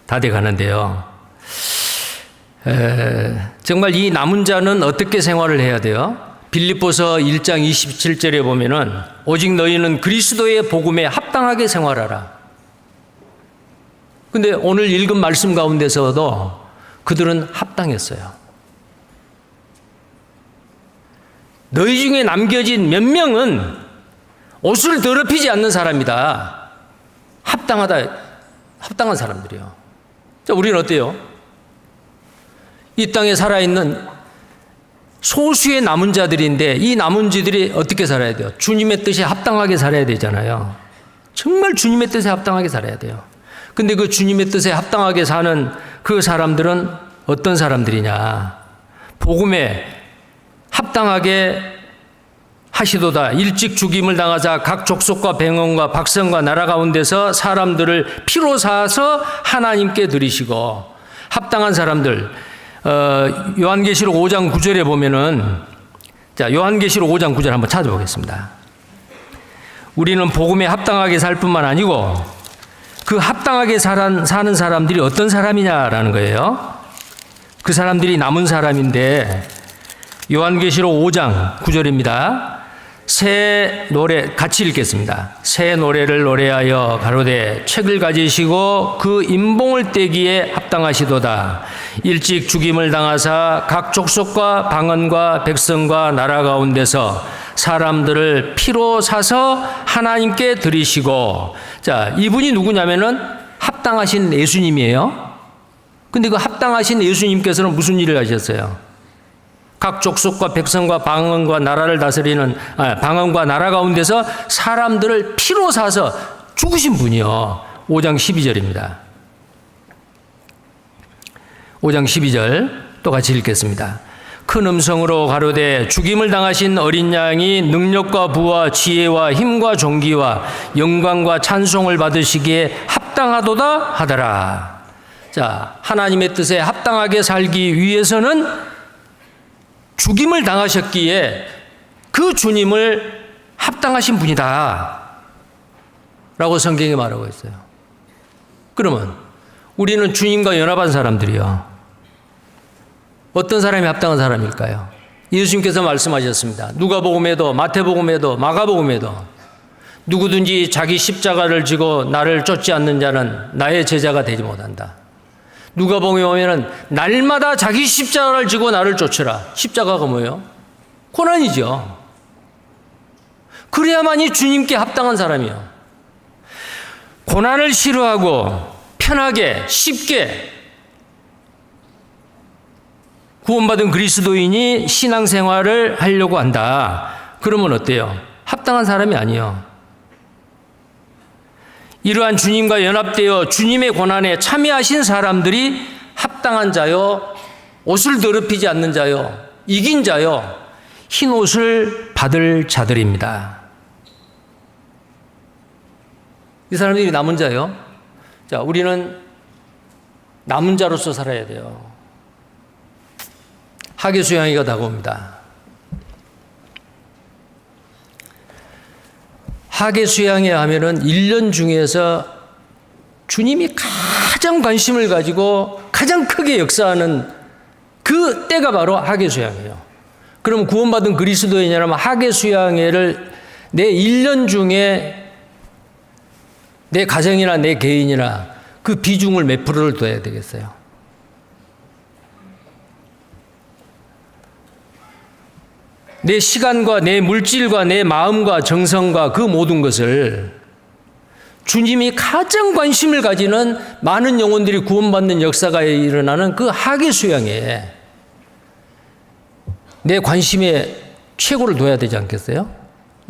[SPEAKER 1] 다 돼 가는데요. 정말 이 남은 자는 어떻게 생활을 해야 돼요? 빌립보서 1장 27절에 보면은 오직 너희는 그리스도의 복음에 합당하게 생활하라. 근데 오늘 읽은 말씀 가운데서도 그들은 합당했어요. 너희 중에 남겨진 몇 명은 옷을 더럽히지 않는 사람이다. 합당한 사람들이요. 자, 우리는 어때요? 이 땅에 살아있는 소수의 남은 자들인데 이 남은 자들이 어떻게 살아야 돼요? 주님의 뜻에 합당하게 살아야 되잖아요. 정말 주님의 뜻에 합당하게 살아야 돼요. 근데 그 주님의 뜻에 합당하게 사는 그 사람들은 어떤 사람들이냐? 복음에 합당하게 하시도다. 일찍 죽임을 당하자 각 족속과 백성과 박성과 나라 가운데서 사람들을 피로 사서 하나님께 드리시고 합당한 사람들. 요한계시록 5장 9절에 보면은 자, 요한계시록 5장 9절 한번 찾아보겠습니다. 우리는 복음에 합당하게 살 뿐만 아니고 그 합당하게 사는 사람들이 어떤 사람이냐라는 거예요. 그 사람들이 남은 사람인데 요한계시록 5장 9절입니다. 새 노래 같이 읽겠습니다. 새 노래를 노래하여 가로되 책을 가지시고 그 임봉을 떼기에 합당하시도다. 일찍 죽임을 당하사 각 족속과 방언과 백성과 나라 가운데서 사람들을 피로 사서 하나님께 드리시고. 자, 이분이 누구냐면은 합당하신 예수님이에요. 근데 그 합당하신 예수님께서는 무슨 일을 하셨어요? 각 족속과 백성과 방언과 나라를 다스리는 방언과 나라 가운데서 사람들을 피로 사서 죽으신 분이요. 5장 12절입니다. 5장 12절 또 같이 읽겠습니다. 큰 음성으로 가로되 죽임을 당하신 어린 양이 능력과 부와 지혜와 힘과 존귀와 영광과 찬송을 받으시기에 합당하도다 하더라. 자, 하나님의 뜻에 합당하게 살기 위해서는 죽임을 당하셨기에 그 주님을 합당하신 분이다 라고 성경이 말하고 있어요. 그러면 우리는 주님과 연합한 사람들이요, 어떤 사람이 합당한 사람일까요? 예수님께서 말씀하셨습니다. 누가복음에도 마태복음에도 마가복음에도 누구든지 자기 십자가를 지고 나를 쫓지 않는 자는 나의 제자가 되지 못한다. 누가복음에 보면은 날마다 자기 십자가를 지고 나를 쫓으라. 십자가가 뭐예요? 고난이죠. 그래야만이 주님께 합당한 사람이요. 고난을 싫어하고 편하게 쉽게 구원받은 그리스도인이 신앙생활을 하려고 한다. 그러면 어때요? 합당한 사람이 아니요. 이러한 주님과 연합되어 주님의 고난에 참여하신 사람들이 합당한 자요, 옷을 더럽히지 않는 자요, 이긴 자요, 흰 옷을 받을 자들입니다. 이 사람들이 남은 자요. 자, 우리는 남은 자로서 살아야 돼요. 하계수양이가 다가옵니다. 하계수양회 하면은 1년 중에서 주님이 가장 관심을 가지고 가장 크게 역사하는 그 때가 바로 하계수양회예요. 그럼 구원받은 그리스도인이라면 하계수양회를 내 1년 중에 내 가정이나 내 개인이나 그 비중을 몇 프로를 둬야 되겠어요? 내 시간과 내 물질과 내 마음과 정성과 그 모든 것을 주님이 가장 관심을 가지는 많은 영혼들이 구원받는 역사가 일어나는 그 하계수양에 내 관심의 최고를 둬야 되지 않겠어요?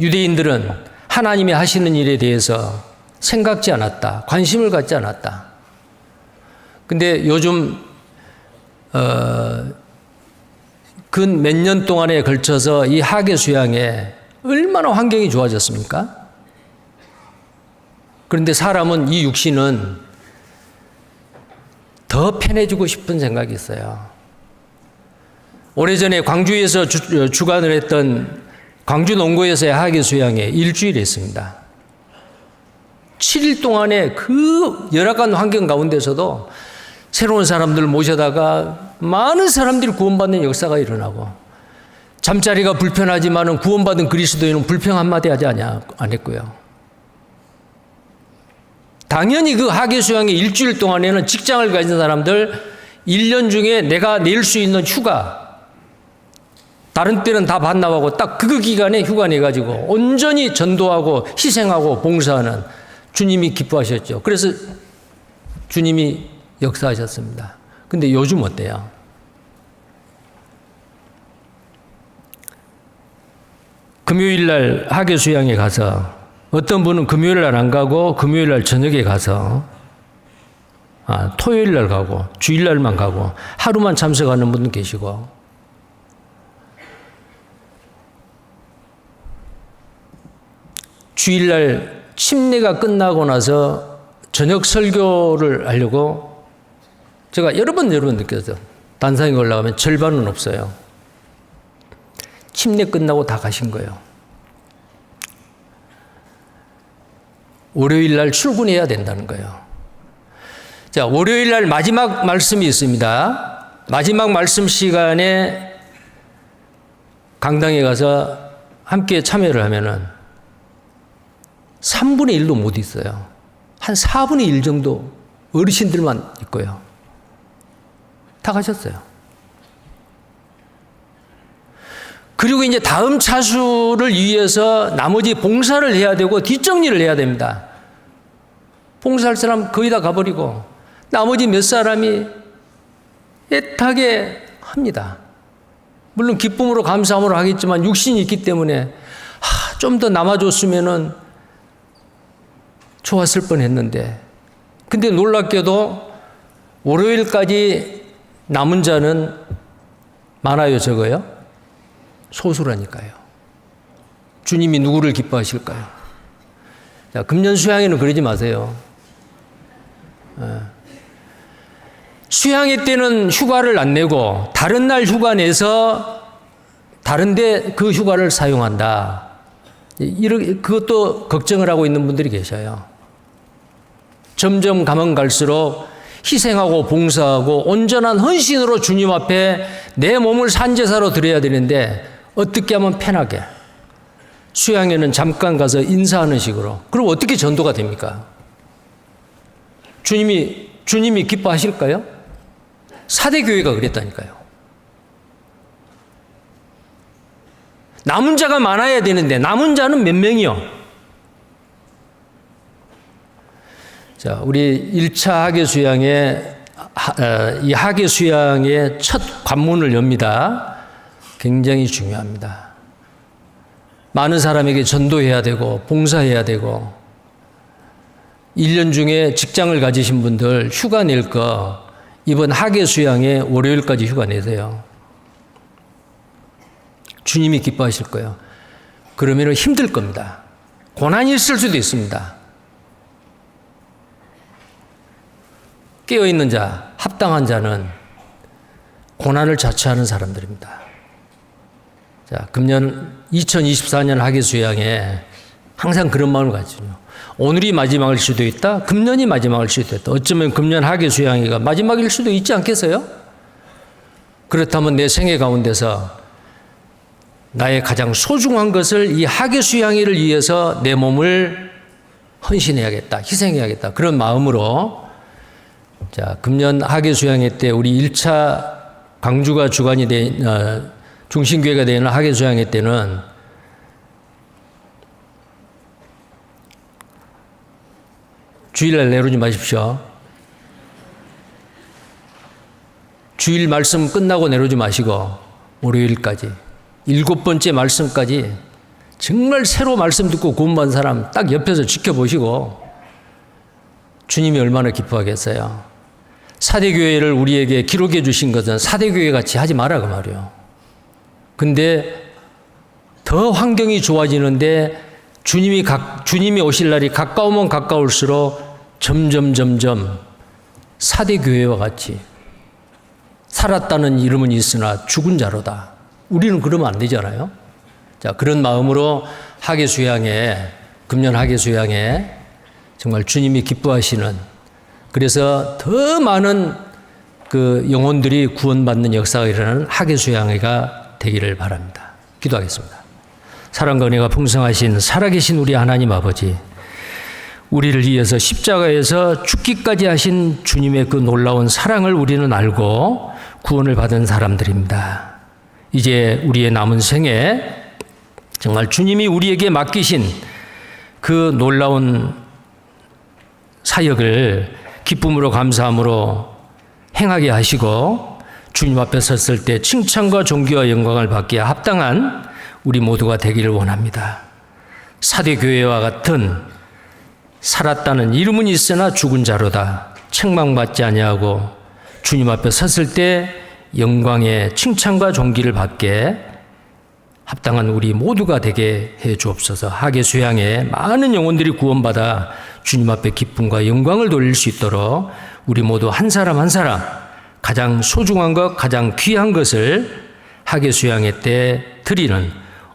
[SPEAKER 1] 유대인들은 하나님이 하시는 일에 대해서 생각지 않았다. 관심을 갖지 않았다. 근데 요즘 근 몇 년 동안에 걸쳐서 이 하계수양에 얼마나 환경이 좋아졌습니까? 그런데 사람은, 이 육신은 더 편해지고 싶은 생각이 있어요. 오래전에 광주에서 주관을 했던 광주 농고에서의 하계수양에 일주일에 있습니다. 7일 동안에 그 열악한 환경 가운데서도 새로운 사람들을 모셔다가 많은 사람들이 구원받는 역사가 일어나고, 잠자리가 불편하지만은 구원받은 그리스도인은 불평 한마디 하지 안 했고요. 당연히 그 하계수양의 일주일 동안에는 직장을 가진 사람들 1년 중에 내가 낼 수 있는 휴가, 다른 때는 다 반납하고 딱 그 기간에 휴가 내가지고 온전히 전도하고 희생하고 봉사하는 주님이 기뻐하셨죠. 그래서 주님이 역사하셨습니다. 근데 요즘 어때요? 금요일 날 하계수양에 가서 어떤 분은 금요일 날 안 가고 금요일 날 저녁에 가서 토요일 날 가고 주일 날만 가고 하루만 참석하는 분도 계시고, 주일 날 침례가 끝나고 나서 저녁 설교를 하려고 제가 여러 번 느꼈어요. 단상에 올라가면 절반은 없어요. 침례 끝나고 다 가신 거예요. 월요일 날 출근해야 된다는 거예요. 자, 월요일 날 마지막 말씀이 있습니다. 마지막 말씀 시간에 강당에 가서 함께 참여를 하면은 3분의 1도 못 있어요. 한 4분의 1 정도 어르신들만 있고요. 다 가셨어요. 그리고 이제 다음 차수를 위해서 나머지 봉사를 해야 되고 뒷정리를 해야 됩니다. 봉사할 사람 거의 다 가버리고 나머지 몇 사람이 애타게 합니다. 물론 기쁨으로 감사함으로 하겠지만 육신이 있기 때문에 좀 더 남아줬으면은 좋았을 뻔했는데, 근데 놀랍게도 월요일까지 남은 자는 많아요, 적어요? 소수라니까요. 주님이 누구를 기뻐하실까요? 자, 금년 수양회는 그러지 마세요. 수양회 때는 휴가를 안 내고 다른 날 휴가 내서 다른데 그 휴가를 사용한다. 그것도 걱정을 하고 있는 분들이 계셔요. 점점 가면 갈수록 희생하고 봉사하고 온전한 헌신으로 주님 앞에 내 몸을 산제사로 드려야 되는데 어떻게 하면 편하게 수양회는 잠깐 가서 인사하는 식으로, 그럼 어떻게 전도가 됩니까? 주님이 기뻐하실까요? 사대교회가 그랬다니까요. 남은 자가 많아야 되는데 남은 자는 몇 명이요? 자, 우리 1차 하계수양의 이 하계수양의 첫 관문을 엽니다. 굉장히 중요합니다. 많은 사람에게 전도해야 되고 봉사해야 되고, 1년 중에 직장을 가지신 분들 휴가 낼 거 이번 하계수양에 월요일까지 휴가 내세요. 주님이 기뻐하실 거예요. 그러면 힘들 겁니다. 고난이 있을 수도 있습니다. 깨어있는 자, 합당한 자는 고난을 자처하는 사람들입니다. 자, 금년 2024년 하계수양에 항상 그런 마음을 가지죠. 오늘이 마지막일 수도 있다. 금년이 마지막일 수도 있다. 어쩌면 금년 하계수양회가 마지막일 수도 있지 않겠어요? 그렇다면 내 생애 가운데서 나의 가장 소중한 것을 이 하계수양회를 위해서 내 몸을 헌신해야겠다, 희생해야겠다, 그런 마음으로, 자, 금년 하계수양회 때 우리 1차 광주가 주관이 중심교회가 되는 하계수양회 때는 주일날 내려오지 마십시오. 주일 말씀 끝나고 내려오지 마시고 월요일까지 7번째 말씀까지 정말 새로 말씀 듣고 구원받은 사람 딱 옆에서 지켜보시고 주님이 얼마나 기뻐하겠어요. 사대교회를 우리에게 기록해 주신 것은 사대교회 같이 하지 마라 그 말이에요. 근데 더 환경이 좋아지는데 주님이 오실 날이 가까우면 가까울수록 점점 사대교회와 같이 살았다는 이름은 있으나 죽은 자로다. 우리는 그러면 안 되잖아요. 자, 그런 마음으로 하계수양회, 금년 하계수양회 정말 주님이 기뻐하시는, 그래서 더 많은 그 영혼들이 구원받는 역사가 일어나는 하계수양회가 되기를 바랍니다. 기도하겠습니다. 사랑과 은혜가 풍성하신 살아계신 우리 하나님 아버지, 우리를 위해서 십자가에서 죽기까지 하신 주님의 그 놀라운 사랑을 우리는 알고 구원을 받은 사람들입니다. 이제 우리의 남은 생에 정말 주님이 우리에게 맡기신 그 놀라운 사역을 기쁨으로 감사함으로 행하게 하시고 주님 앞에 섰을 때 칭찬과 존귀와 영광을 받기에 합당한 우리 모두가 되기를 원합니다. 사대교회와 같은 살았다는 이름은 있으나 죽은 자로다 책망받지 아니하고 주님 앞에 섰을 때 영광의 칭찬과 존귀를 받게 합당한 우리 모두가 되게 해 주옵소서. 하계수양에 많은 영혼들이 구원받아 주님 앞에 기쁨과 영광을 돌릴 수 있도록 우리 모두 한 사람 한 사람 가장 소중한 것, 가장 귀한 것을 하계수양회 때 드리는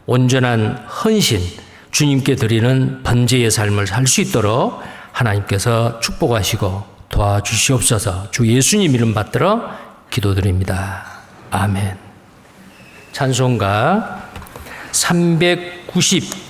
[SPEAKER 1] 온전한 헌신, 주님께 드리는 번제의 삶을 살 수 있도록 하나님께서 축복하시고 도와주시옵소서. 주 예수님 이름 받들어 기도드립니다. 아멘. 찬송가 390